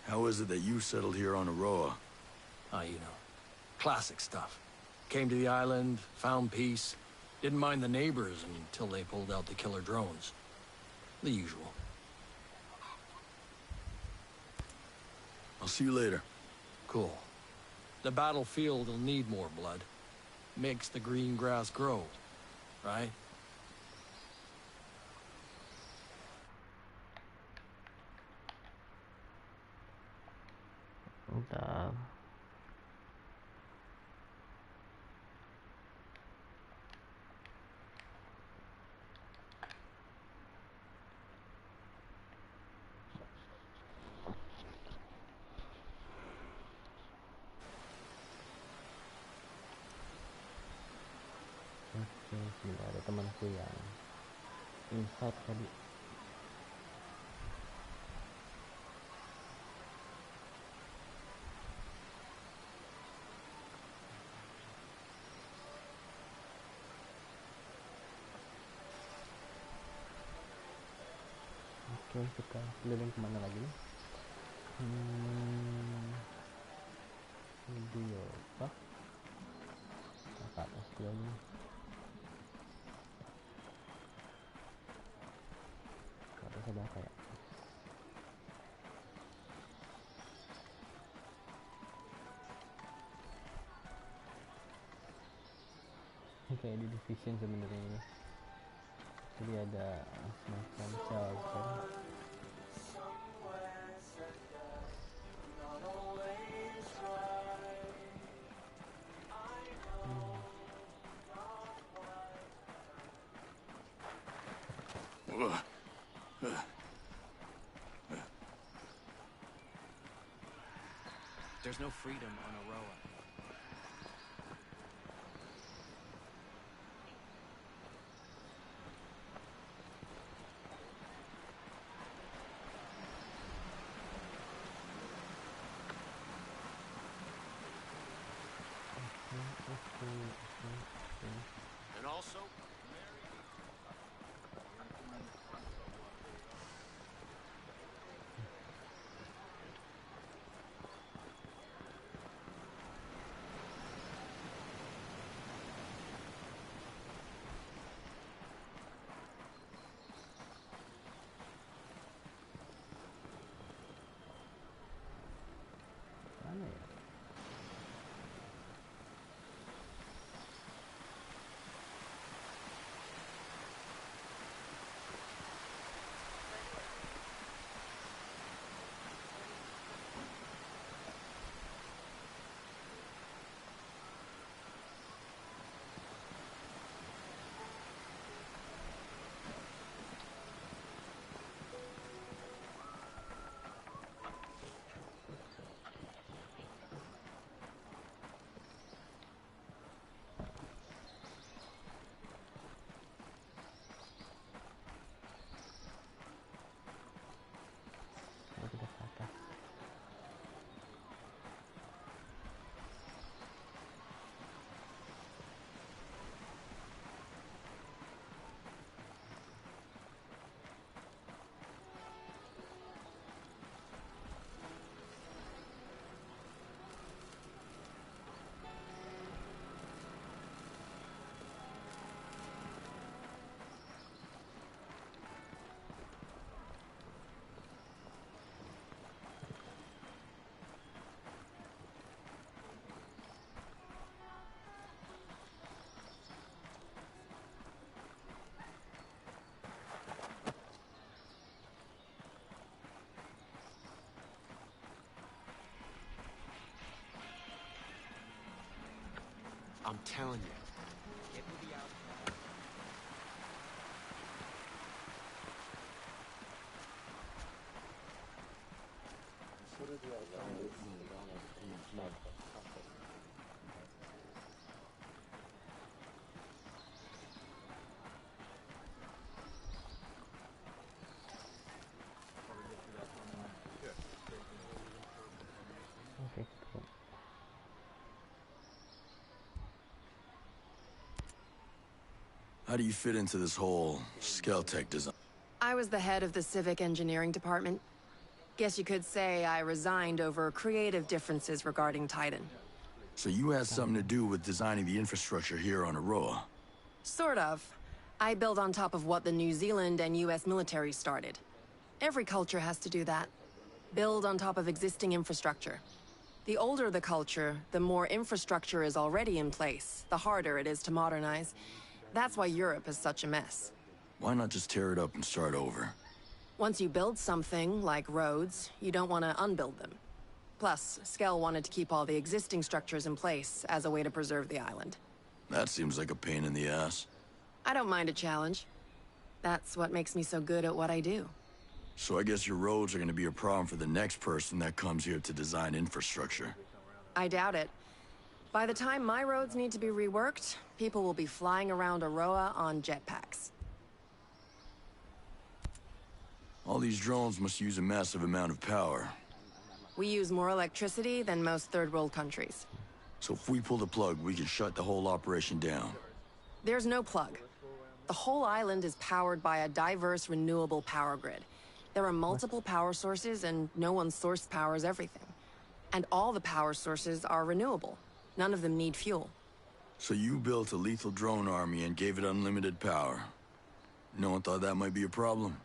how is it that you settled here on Aroa? You know, classic stuff. Came to the island, found peace, didn't mind the neighbors until they pulled out the killer drones. The usual. I'll see you later. Cool. The battlefield will need more blood. Makes the green grass grow, right? Bentar. Oke, sebentar, ada temanku yang invite tadi. Oke, kita keliling kemana lagi nih? Video apa? Ke atas lagi. Ke atas ada apa ya? Kayak di Division sebenarnya ini. Jadi ada semacam shelter. There's no freedom on Aroa. And also, Mana ya? Kita ke atas. I'm telling you. It will be out. Oke, How do you fit into this whole Skeltech design? I was the head of the civic engineering department. Guess you could say I resigned over creative differences regarding Titan. So you had something to do with designing the infrastructure here on Aroa? Sort of. I build on top of what the New Zealand and US military started. Every culture has to do that. Build on top of existing infrastructure. The older the culture, the more infrastructure is already in place, the harder it is to modernize. That's why Europe is such a mess. Why not just tear it up and start over? Once you build something, like roads, you don't want to unbuild them. Plus, Skell wanted to keep all the existing structures in place as a way to preserve the island. That seems like a pain in the ass. I don't mind a challenge. That's what makes me so good at what I do. So I guess your roads are gonna be a problem for the next person that comes here to design infrastructure. I doubt it. By the time my roads need to be reworked, people will be flying around Aroa on jetpacks. All these drones must use a massive amount of power. We use more electricity than most third world countries. So if we pull the plug, we can shut the whole operation down. There's no plug. The whole island is powered by a diverse, renewable power grid. There are multiple power sources, and no one's source powers everything. And all the power sources are renewable. None of them need fuel. So you built a lethal drone army and gave it unlimited power. No one thought that might be a problem?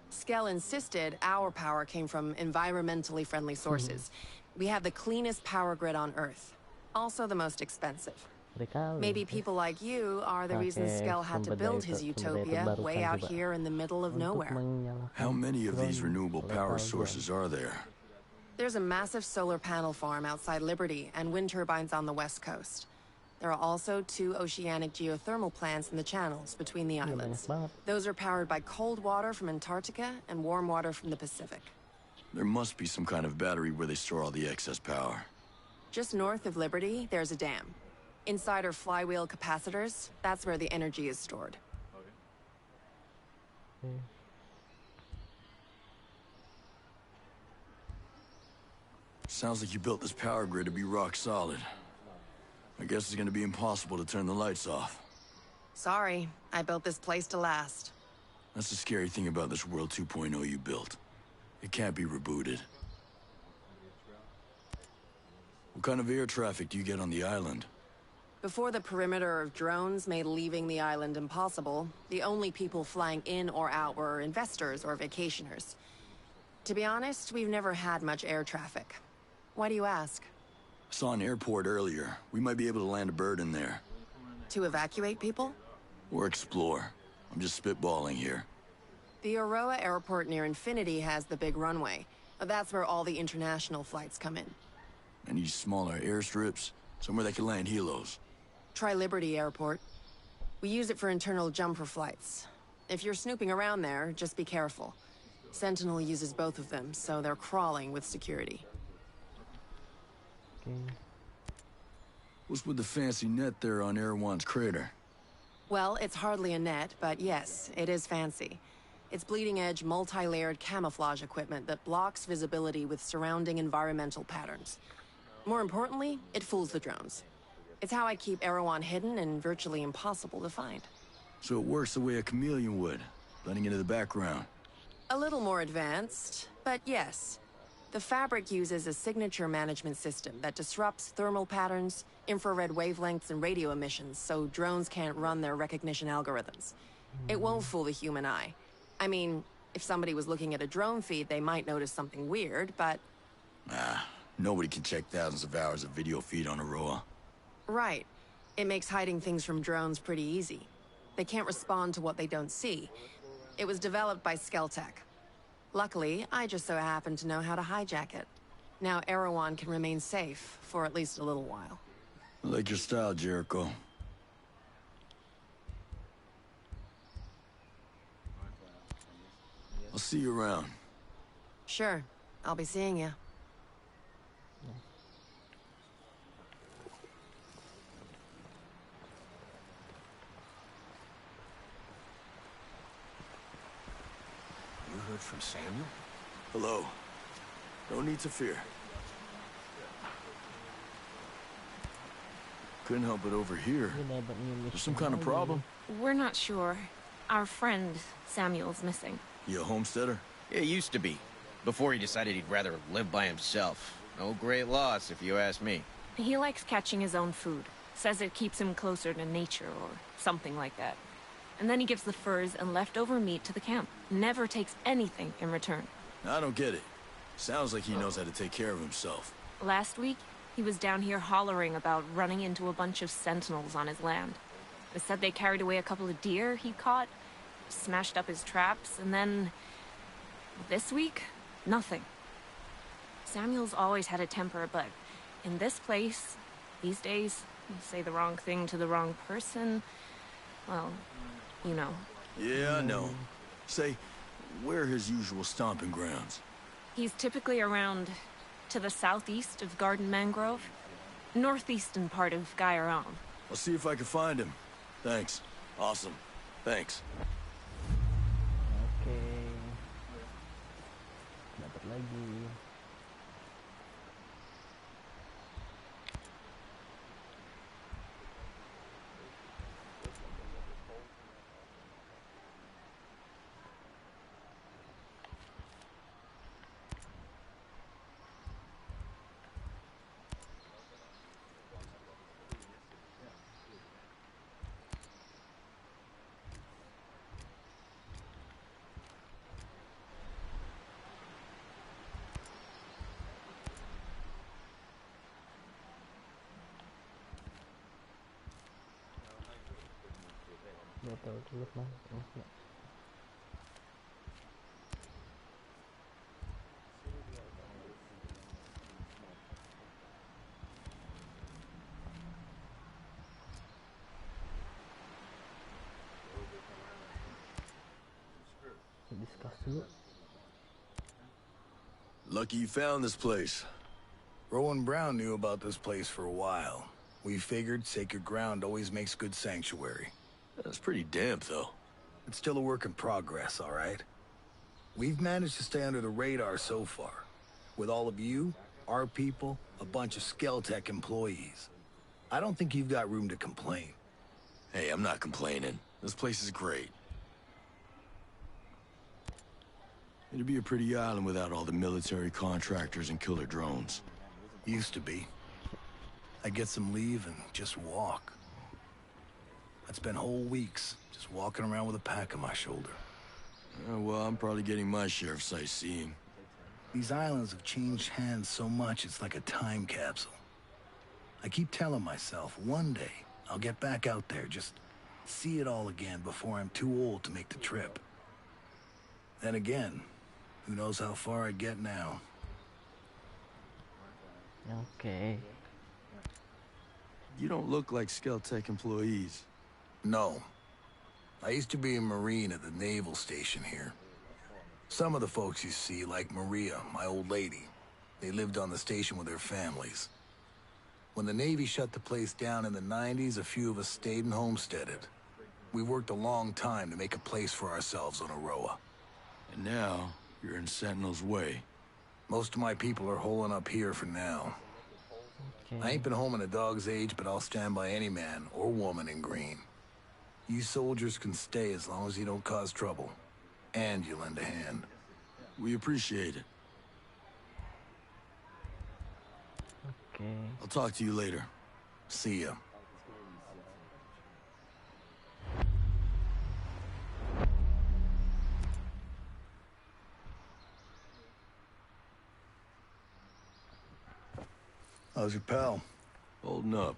Skell insisted our power came from environmentally friendly sources. We have the cleanest power grid on Earth. Also the most expensive. Maybe people like you are the reason Skell had to build his utopia way out here in the middle of nowhere. How many of these renewable power sources are there? There's a massive solar panel farm outside Liberty and wind turbines on the west coast. There are also 2 oceanic geothermal plants in the channels between the islands. Those are powered by cold water from Antarctica and warm water from the Pacific. There must be some kind of battery where they store all the excess power. Just north of Liberty, there's a dam. Inside are flywheel capacitors. That's where the energy is stored. Sounds like you built this power grid to be rock solid. I guess it's gonna be impossible to turn the lights off. Sorry, I built this place to last. That's the scary thing about this World 2.0 you built. It can't be rebooted. What kind of air traffic do you get on the island? Before the perimeter of drones made leaving the island impossible, the only people flying in or out were investors or vacationers. To be honest, we've never had much air traffic. Why do you ask? I saw an airport earlier. We might be able to land a bird in there. To evacuate people? Or explore. I'm just spitballing here. The Aroa airport near Infinity has the big runway. That's where all the international flights come in. Any smaller airstrips? Somewhere that can land helos. Try Liberty Airport. We use it for internal jumper flights. If you're snooping around there, just be careful. Sentinel uses both of them, so they're crawling with security. What's with the fancy net there on Erewhon's crater? Well, it's hardly a net, but yes, it is fancy. It's bleeding-edge, multi-layered camouflage equipment that blocks visibility with surrounding environmental patterns. More importantly, it fools the drones. It's how I keep Erewhon hidden and virtually impossible to find. So it works the way a chameleon would, blending into the background. A little more advanced, but yes. The fabric uses a signature management system that disrupts thermal patterns, infrared wavelengths, and radio emissions so drones can't run their recognition algorithms. It won't fool the human eye. I mean, if somebody was looking at a drone feed, they might notice something weird, but... Nobody can check thousands of hours of video feed on Aroa. Right. It makes hiding things from drones pretty easy. They can't respond to what they don't see. It was developed by Skeltech. Luckily, I just so happen to know how to hijack it. Now Erewhon can remain safe for at least a little while. I like your style, Jericho. I'll see you around. Sure. I'll be seeing you. You heard from Samuel? Hello. No need to fear. Couldn't help it over here. There's some kind of problem? We're not sure. Our friend, Samuel's missing. You a homesteader? Yeah, he used to be. Before he decided he'd rather live by himself. No great loss, if you ask me. He likes catching his own food. Says it keeps him closer to nature or something like that. And then he gives the furs and leftover meat to the camp. Never takes anything in return. I don't get it. Sounds like he knows how to take care of himself. Last week, he was down here hollering about running into a bunch of sentinels on his land. They said they carried away a couple of deer he caught, smashed up his traps, and then... this week, nothing. Samuel's always had a temper, but in this place, these days, you say the wrong thing to the wrong person, well, you know. Yeah, I know. Say, where are his usual stomping grounds? He's typically around to the southeast of Garden Mangrove, northeastern part of Gaiaron. I'll see if I can find him. Thanks. Awesome. Thanks. Oke. lagi. Nggak tahu dulu mah. Discuss dulu. Lucky you found this place. Rowan Brown knew about this place for a while. We figured sacred ground always makes good sanctuary. That's pretty damp, though. It's still a work in progress, all right? We've managed to stay under the radar so far. With all of you, our people, a bunch of Skeltech employees. I don't think you've got room to complain. Hey, I'm not complaining. This place is great. It'd be a pretty island without all the military contractors and killer drones. Used to be. I'd get some leave and just walk. I'd spend whole weeks just walking around with a pack on my shoulder. Well, I'm probably getting my share of sightseeing. These islands have changed hands so much, it's like a time capsule. I keep telling myself, one day, I'll get back out there, just see it all again before I'm too old to make the trip. Then again, who knows how far I'd get now. Okay. You don't look like Skeltech employees. No. I used to be a Marine at the naval station here. Some of the folks you see, like Maria, my old lady, they lived on the station with their families. When the Navy shut the place down in the 90s, a few of us stayed and homesteaded. We worked a long time to make a place for ourselves on Aroa. And now, you're in Sentinel's way. Most of my people are holing up here for now. Okay. I ain't been home in a dog's age, but I'll stand by any man or woman in green. You soldiers can stay as long as you don't cause trouble. And you lend a hand. We appreciate it. Okay. I'll talk to you later. See ya. How's your pal? Holding up.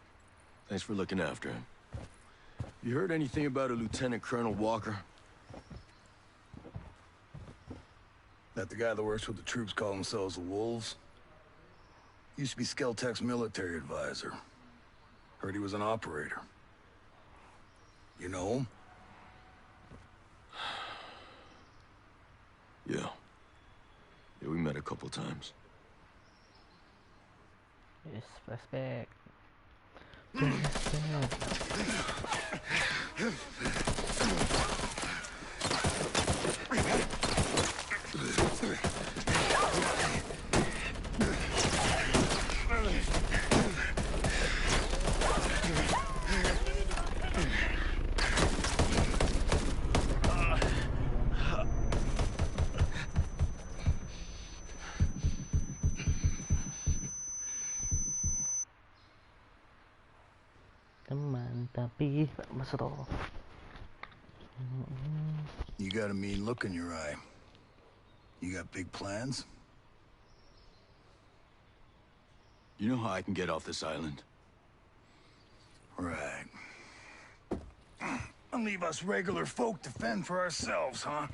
Thanks for looking after him. You heard anything about a Lieutenant Colonel Walker? That the guy that works with the troops call themselves the Wolves? Used to be Skeltech's military advisor. Heard he was an operator. You know him? Yeah. Yeah, we met a couple times. Yes, flashback. Flashback. Teman tapi tak mesra. You got a mean look in your eye. You got big plans? You know how I can get off this island? Right. And leave us regular folk to fend for ourselves, huh?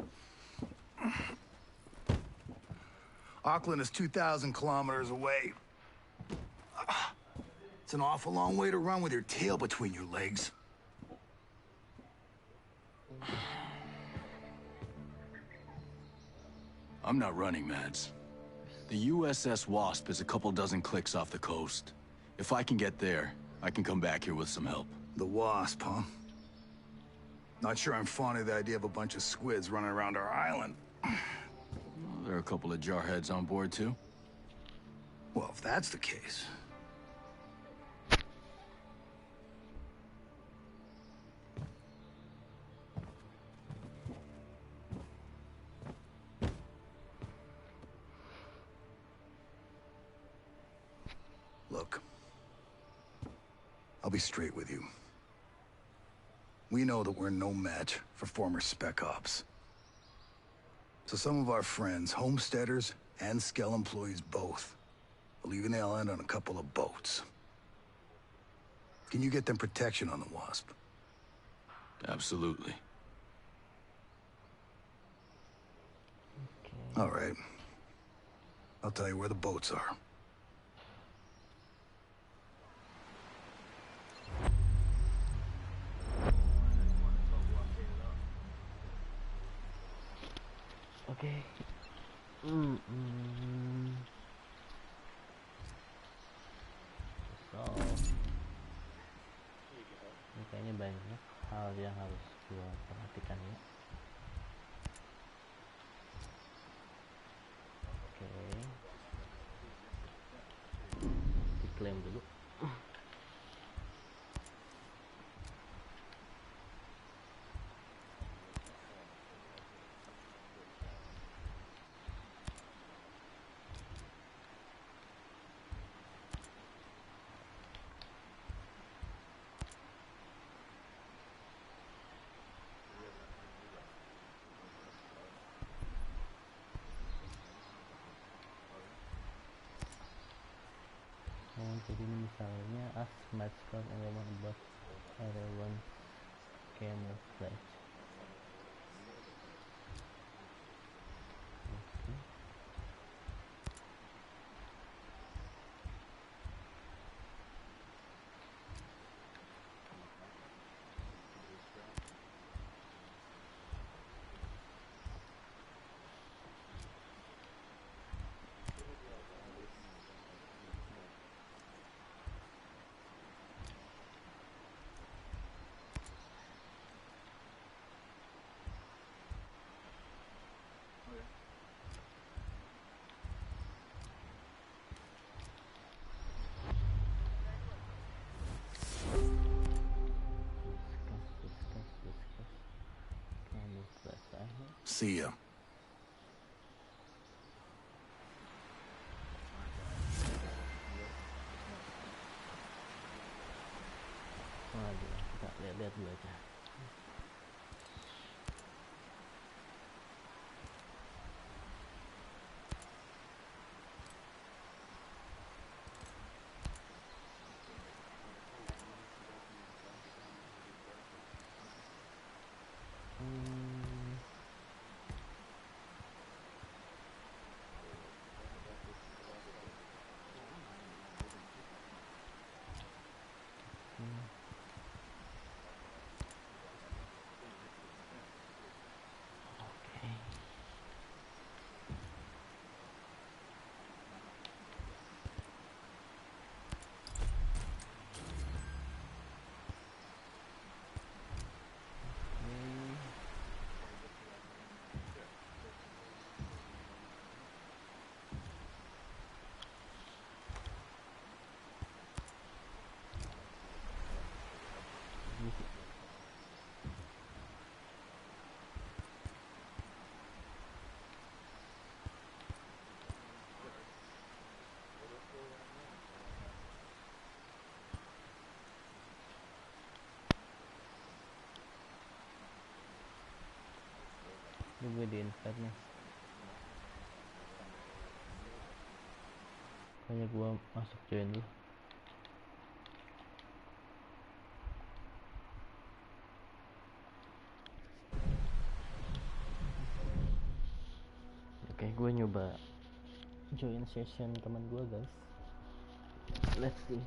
Auckland is 2,000 kilometers away. It's an awful long way to run with your tail between your legs. I'm not running, Mads. The USS Wasp is a couple dozen clicks off the coast. If I can get there, I can come back here with some help. The Wasp, huh? Not sure I'm fond of the idea of a bunch of squids running around our island. There There are a couple of jarheads on board too? Well, if that's the case... Look, I'll be straight with you. We know that we're no match for former Spec Ops. So some of our friends, homesteaders and Skell employees both, are leaving the island on a couple of boats. Can you get them protection on the Wasp? Absolutely. All right. I'll tell you where the boats are. Oke. So, ini kayaknya banyak hal yang harus gua perhatikan ya. Oke. Diklaim dulu. Jadi ini misalnya smart scout element about element camouflage. See ya. Waduh, kita lihat-lihat dulu aja. Ini gue di invite nih. Kayaknya gue masuk join dulu. Oke, gue nyoba join session teman gue guys. Let's see.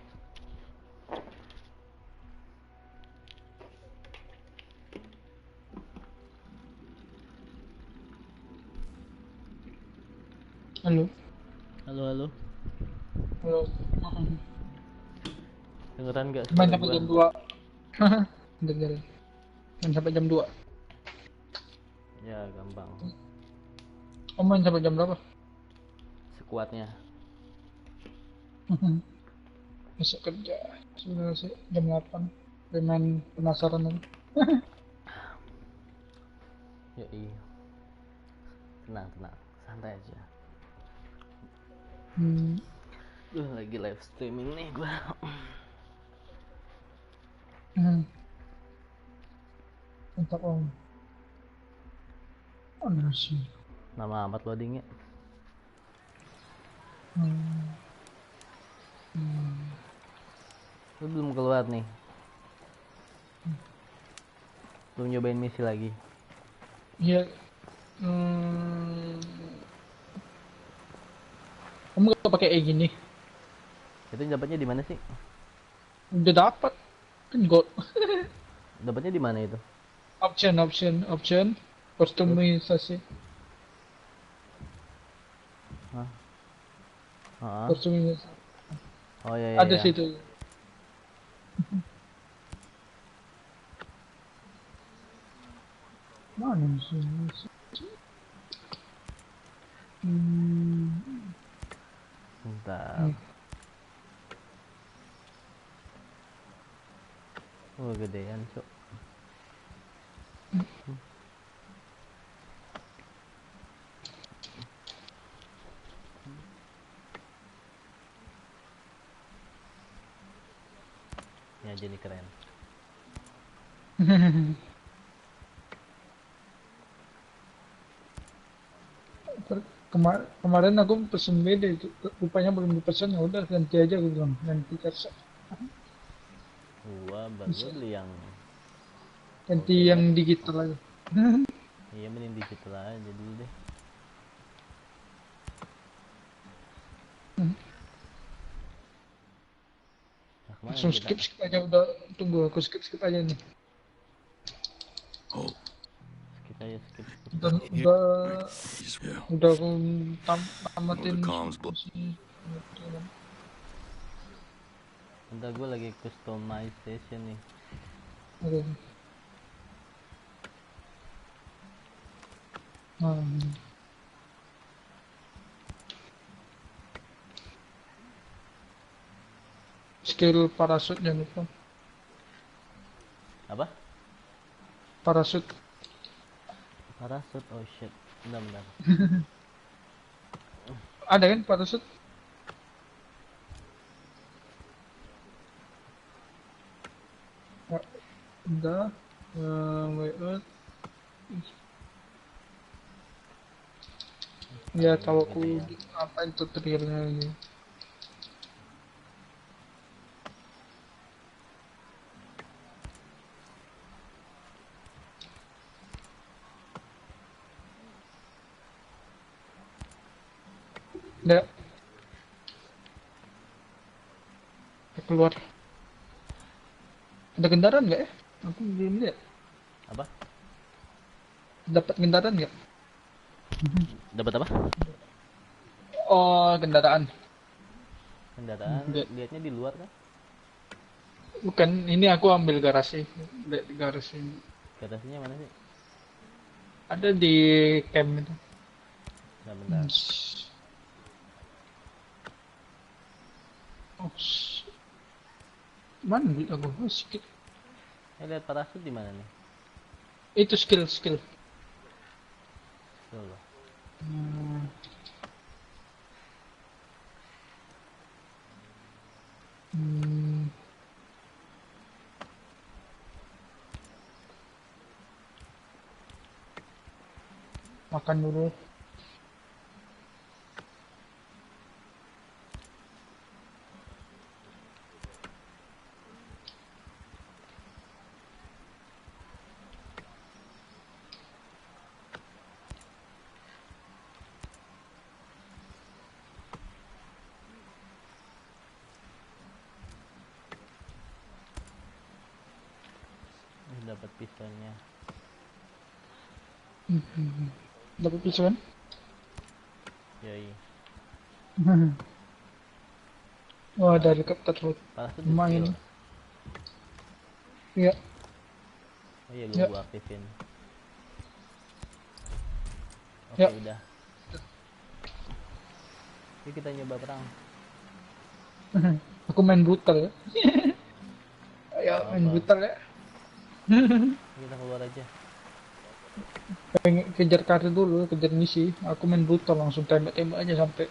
Halo. Halo. Halo. Dengeran gak Main suara sampai gua? jam 2. Dengerin. Main sampai jam 2. Ya, gampang. Om main sampai jam berapa? Sekuatnya. Besok kerja. Sebenarnya sih jam 8. Main penasaran aja. Yoi. Tenang, santai aja. Lagi live streaming nih gua. Mantap Om. Oh nasi. Lama amat loadingnya. Lu belum keluar nih. Belum nyobain misi lagi. Iya. Kamu gak pakai gini? Itu dapatnya di mana sih? Udah dapat kan gold. Dapatnya di mana itu? Option. Kustomisasi. Kustomisasi. Oh iya. Ada situ. Mana sih? Bentar. Oh gedean cok. Ya jadi keren. Kemarin aku pesen beda itu, rupanya belum dipesan, ya udah ganti aja, gue bilang ganti terus. Gua baru beli yang ganti yang digital aja. Iya mending digital aja dulu deh. Langsung skip aja, udah tunggu aku skip aja nih. Skip. Udah aku tamatin. Bentar gue lagi customization nih. Oke. Skill parasut jangan lupa. Apa? Parasut, oh shit. Bentar. Ada kan parasut? Udah. Way out. Ya tahu aku apain tutorialnya ini. Udah. Keluar. Ada kendaraan nggak ya? Aku belum lihat. Apa? Dapat kendaraan nggak? Dapat apa? Oh, kendaraan. Lihatnya di luar kan? Bukan, ini aku ambil garasi. Lihat di garasi. Garasinya mana sih? Ada di camp itu. Bentar. Oh, mana duit aku? Oh, sedikit. Lihat parasut di mana nih? Itu skill. Loh. Makan dulu. Dapat pisaunya. Dapat pisau kan? Yoi. Oh, ada helikopter main. Iya. Oh iya, gua aktifin. Oke, ya. udah. Yuk kita nyoba perang. Aku main brutal ya. Ayo main brutal ya. Kita keluar aja. Pengen kejar karir dulu, kejar misi. Aku main brutal langsung tembak-tembak aja sampai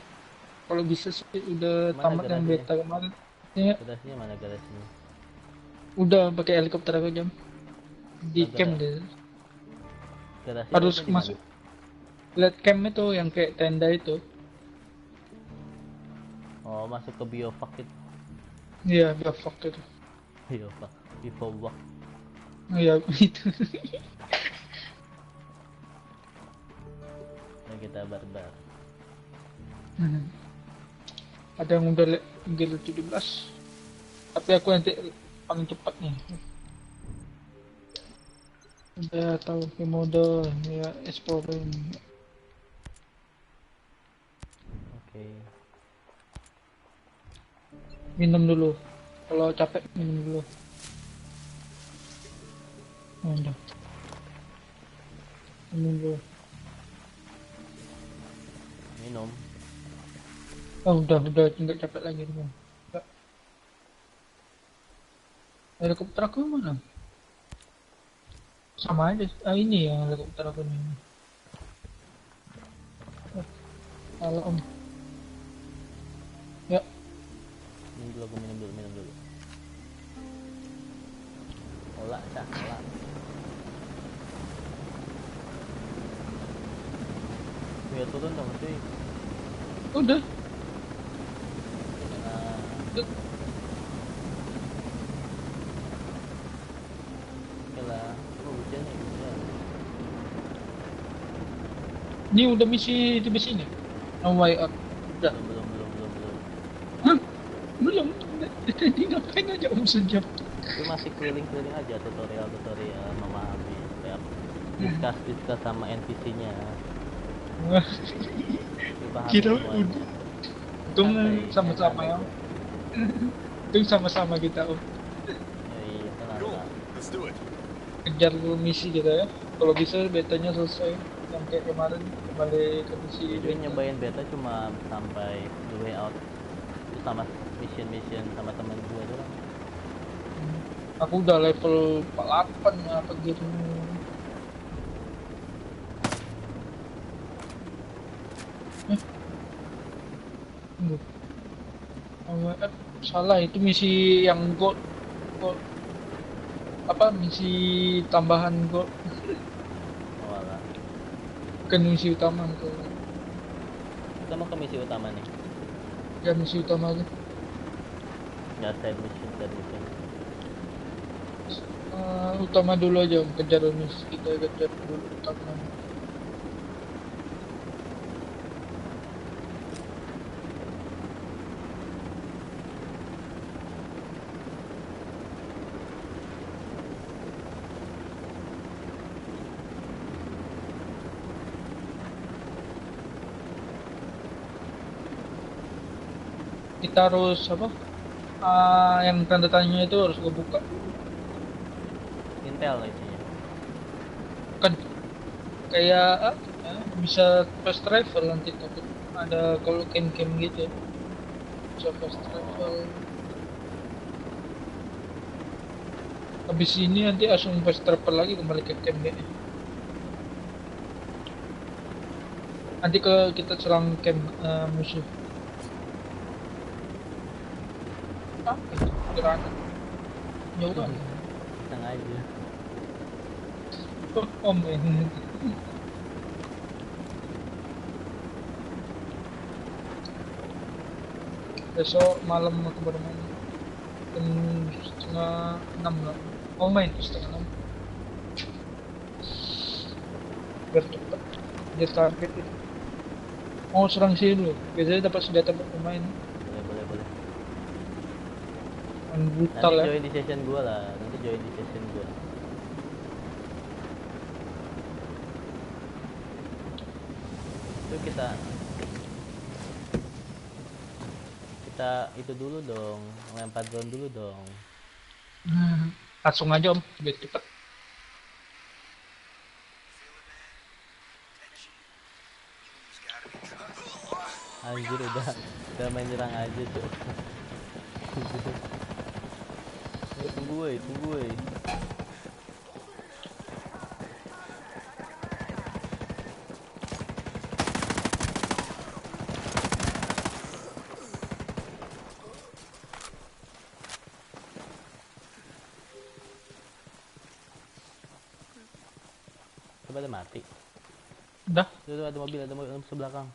kalau bisa sih udah Mana tamat yang garasinya? beta kemarin. Ya, Garasinya mana garasinya? udah pakai helikopter aku jam di Nah, camp deh. Garasi Harus di mana? masuk. Lihat camp itu yang kayak tenda itu. Oh, masuk ke biovak itu. Iya, biofak itu. Biovak, bivouac. Iya, itu. Nah, kita barbar. Ada yang udah level 17. Tapi aku nanti paling cepat nih. Udah tahu ke mode ya exploring. Oke. Minum dulu. Kalau capek minum dulu. Udah. Minum dulu. Minum. Oh, udah nggak capek lagi dulu. Helikopter aku mana? Sama aja. Ah, ini yang helikopter aku ini. Halo om. Ya. Minum dulu. Olah. Ya turun dong cuy. Udah. Nah. Oke lah. Hujan ya hujan. Ini udah misi di sini. No way out. Udah. Belum. Hah? Belum. Tadi ngapain aja om sejam? Itu masih keliling aja tutorial memahami kayak discuss sama NPC-nya. Kira udah. Untung sama-sama ya. Untung sama-sama kita om. Iya, tenang. Let's do it. Kejar dulu misi kita ya. Kalau bisa betanya selesai. Yang kayak kemarin kembali ke misi. Jadi nyobain beta cuma sampai the way out. Itu sama mission sama teman gue doang. Aku udah level 48 ya apa gitu. Salah itu misi yang gold apa misi tambahan gold. Walah. Bukan misi utama itu. Kita mau ke misi utama nih. Ya misi utama aja. Ya side mission. Utama dulu aja kejar misi kita kejar dulu utama. Kita harus apa? Yang tanda tanya itu harus kebuka. Intel isinya. Kan kayak bisa fast travel nanti tapi ada kalau camp gitu bisa fast travel. Habis ini nanti langsung fast travel lagi kembali ke camp ini. Nanti kita serang camp musuh. Granat. Jauh kan? Sengaja. Om ini. Besok malam aku baru main. Jam 5:30 lah. Mau main 5:30. Biar cepet. Dia target itu. Mau serang sini dulu. Biasanya dapat senjata buat pemain. Boleh. Brutal Nanti ya. join di session gua lah. Itu kita itu dulu dong, lempar drone dulu dong. Langsung aja om, biar cepet. Anjir udah main nyerang aja tuh. Tunggu woi. Coba ada mati. Udah. Tuh, ada mobil sebelakang.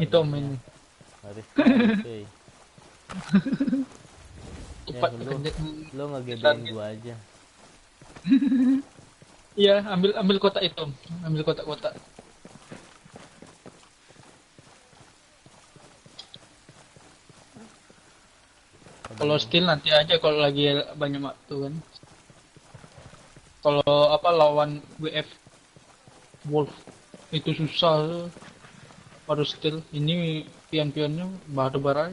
Itu om ini. Harus cuy. Cepat lu ngegedein gua aja. Iya, ambil kotak itu, ambil kotak-kotak. Kalau skill nanti aja kalau lagi banyak waktu kan. Kalau apa lawan WF Wolf itu susah, harus skill. Ini pion-pionnya bara-bara.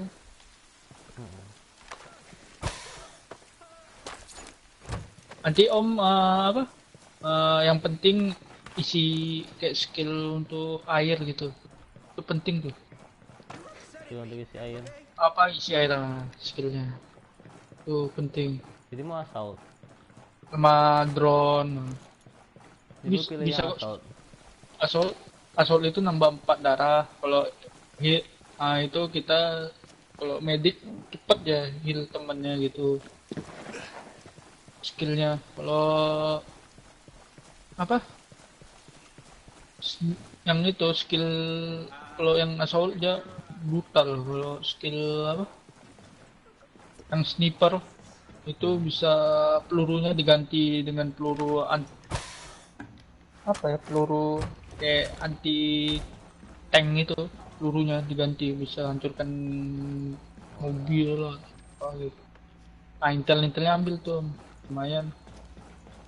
Nanti om yang penting isi kayak skill untuk air gitu, itu penting tuh. Skill untuk isi air. Apa isi air skillnya? Itu penting. Jadi mau assault. Sama drone. Bisa assault itu nambah 4 darah. Kalau hit, itu kita kalau medik cepet ya heal temennya gitu. Skillnya kalau apa yang itu skill kalau yang assault dia brutal. Kalau skill apa yang sniper itu bisa pelurunya diganti dengan peluru peluru kayak anti tank itu, pelurunya diganti bisa hancurkan mobil lah gitu. Nah intelnya ambil tuh lumayan.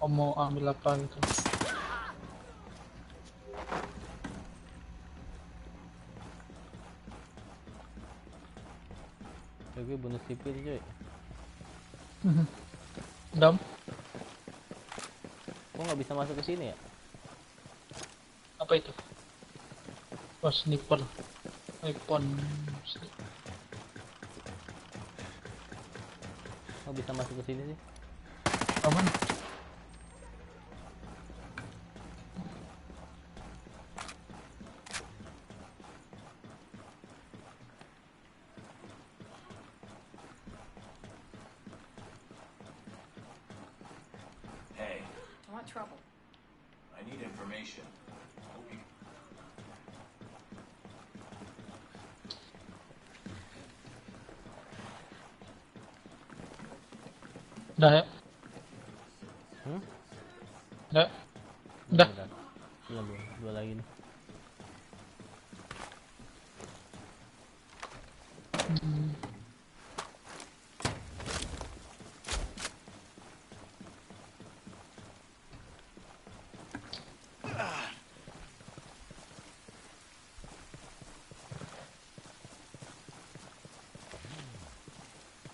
Om mau ambil apa gitu. Gue bonus sipil cuy. Dam. Kok nggak bisa masuk ke sini ya? Apa itu? Oh sniper. Weapon. Kok bisa masuk ke sini sih? Aman. Hey. I want trouble. I need information. Udah ya? Udah. Belum, dua lagi nih.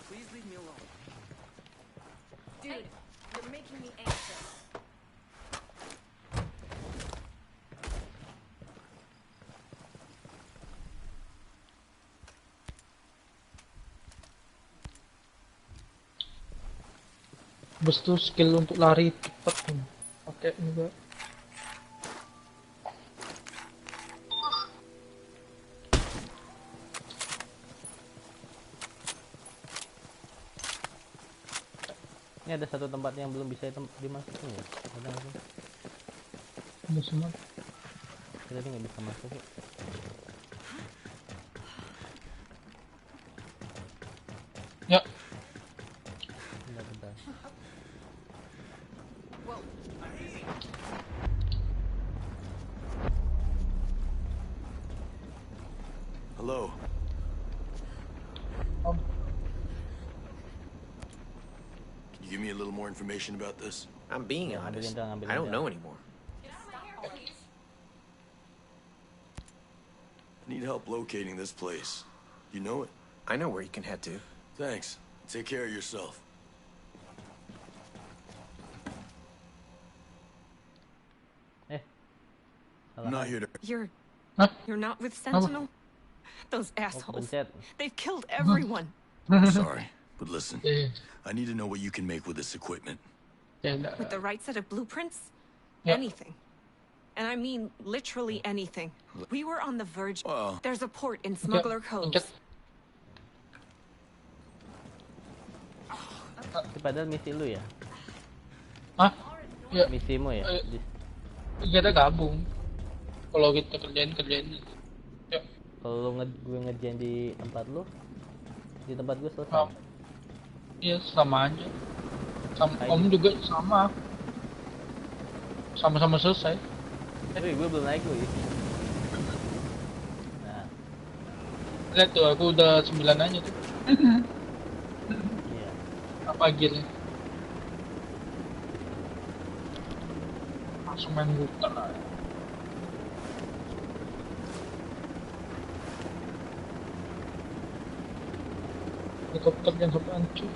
Please leave me alone. Dude, you're making me anxious. Habis itu skill untuk lari cepat tuh. Pakai juga. Ini ada satu tempat yang belum bisa dimasukin ya. Ada apa? Ada semua. Tadi nggak bisa masuk ya. Ya. Bentar. Hello. Can you give me a little more information about this? I'm being honest. I don't know anymore. I need help locating this place. You know it? I know where you can head to. Thanks. Take care of yourself. I'm not here to... You're not with Sentinel? Those assholes. They've killed everyone. I'm sorry, but listen. I need to know what you can make with this equipment. With the right set of blueprints? Yep. Anything. And I mean literally anything. We were on the verge. There's a port in Smuggler Cove. Itu padahal misi lu ya? Hah? Ya. Misimu ya? Kita gabung. Kalau kita kerjain. Ya. Kalau gue ngerjain di tempat lu, di tempat gue selesai. Iya, sama aja. Om juga sama. Sama-sama selesai. Wih, gue belum naik lu ya. Nah. Lihat tuh, aku udah 9 aja tuh. Iya. Apa gearnya? Langsung main muter aja. Helikopter yang sampai hancur.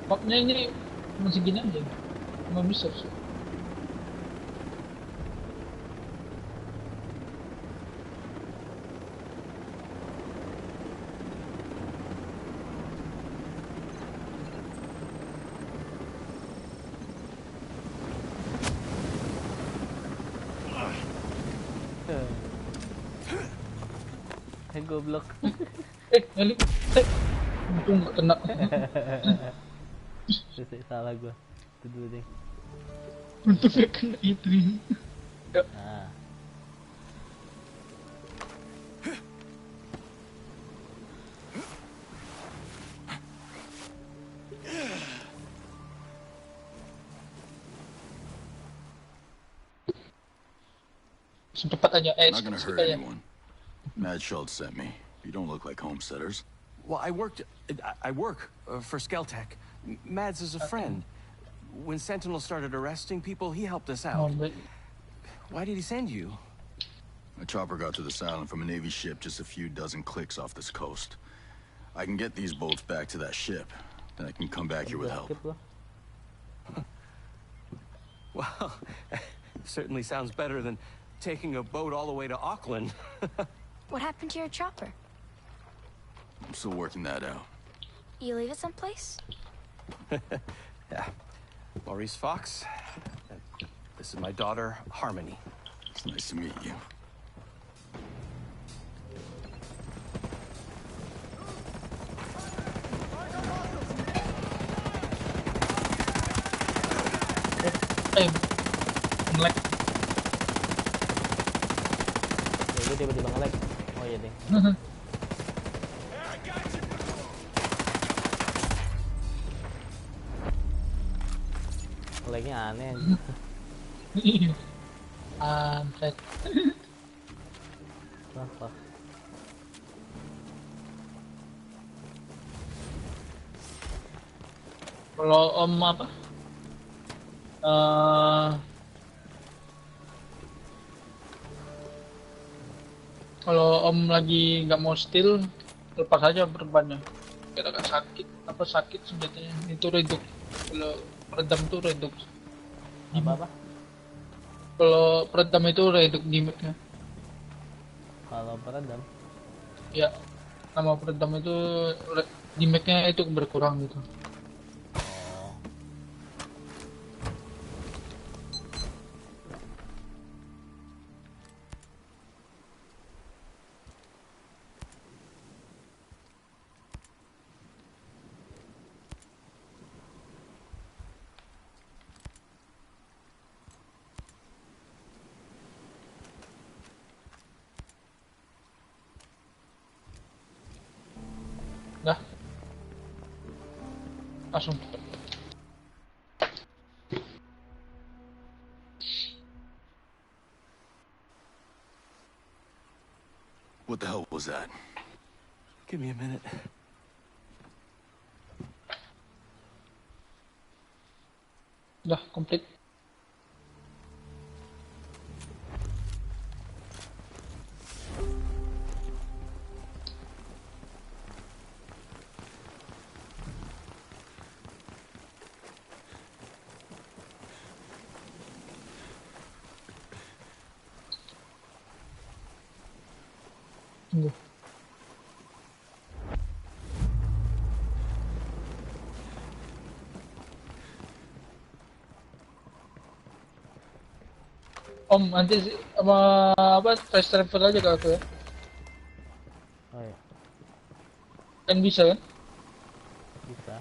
Mapnya ini masih gini aja, nggak bisa sih. Goblok. Nyali. Untung nggak kena. Salah gua. Itu dulu deh. Untung nggak kena itu. Nah. Cepat aja. Not gonna hurt anyone. Mad Schultz sent me. You don't look like homesteaders. Well, I work for Skeltec. Mads is a friend. When Sentinel started arresting people, he helped us out. Why did he send you? A chopper got to this island from a Navy ship just a few dozen clicks off this coast. I can get these bolts back to that ship. Then I can come back here with help. Well, certainly sounds better than taking a boat all the way to Auckland. What happened to your chopper? I'm still working that out. You leave it someplace? Yeah. Maurice Fox. This is my daughter, Harmony. It's nice to meet you. Nge-lag. Gue tiba-tiba nge-lag. Oh iya deh. Nge-lagnya aneh aja. Anjir. Apa? Kalau Om apa? Kalau Om lagi nggak mau steal, lepas aja perbannya. Kira nggak sakit, apa sakit senjatanya? Itu redup. Kalau peredam itu redup. Apa? Kalau peredam itu redup gimmicknya. Kalau peredam? Ya, nama peredam itu gimmicknya itu berkurang gitu. Dah. Langsung. What the hell was that? Give me a minute. Dah, komplit. Tunggu. Om, nanti sama apa fast travel aja ke aku ya. Oh ya, Kan bisa kan? bisa.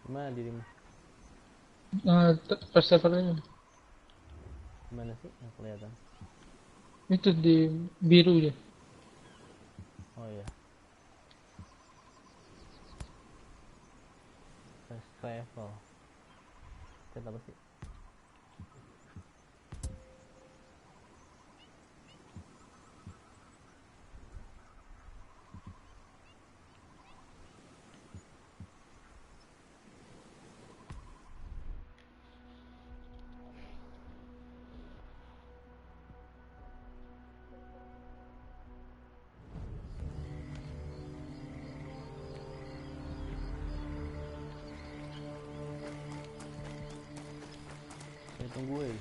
Gimana dirimu? Fast travel aja. Gimana sih yang kelihatan? Itu di biru ya. Oh ya, fast travel. Chat apa sih? Saya tunggu ya.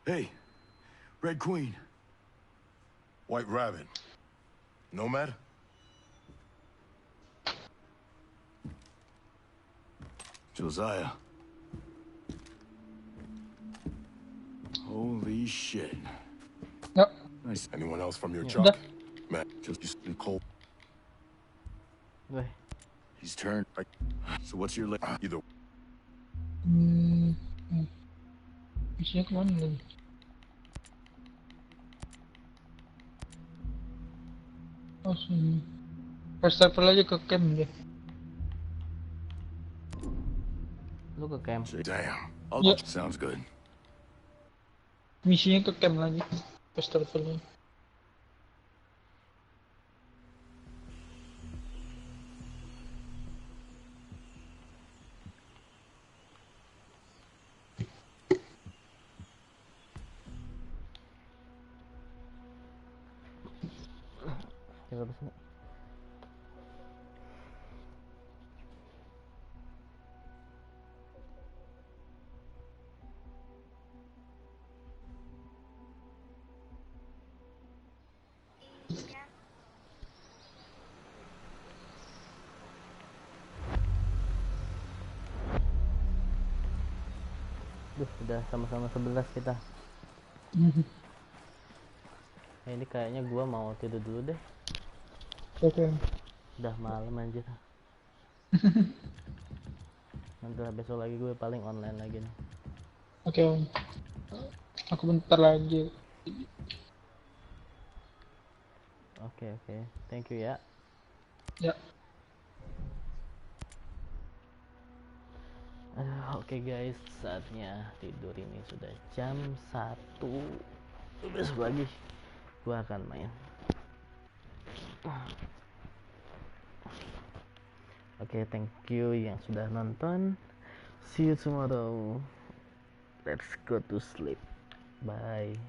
Hey, Red Queen. White Rabbit. Nomad? Josiah. Holy shit. Yep. Nice. Anyone else from your Yeah. truck? Matt, just been cold. Weh, He's turned. So what's your either? Isinya kemana lagi? Oh sini. Fast travel aja ke camp deh. lu ke camp. Damn. Yeah. Sounds good. Misinya ke camp lagi. Fast travel aja. Chat apa sih? Duh, udah sama-sama 11 kita. Nah, ini kayaknya gua mau tidur dulu deh. Oke. Udah malam anjir. Nanti lah besok lagi gue paling online lagi nih. Oke Om. Aku bentar lagi. Oke. Thank you ya. Ya. Oke guys, saatnya tidur. Ini sudah jam 1. Besok lagi gue akan main. Oke, thank you yang sudah nonton. See you tomorrow. Let's go to sleep. Bye.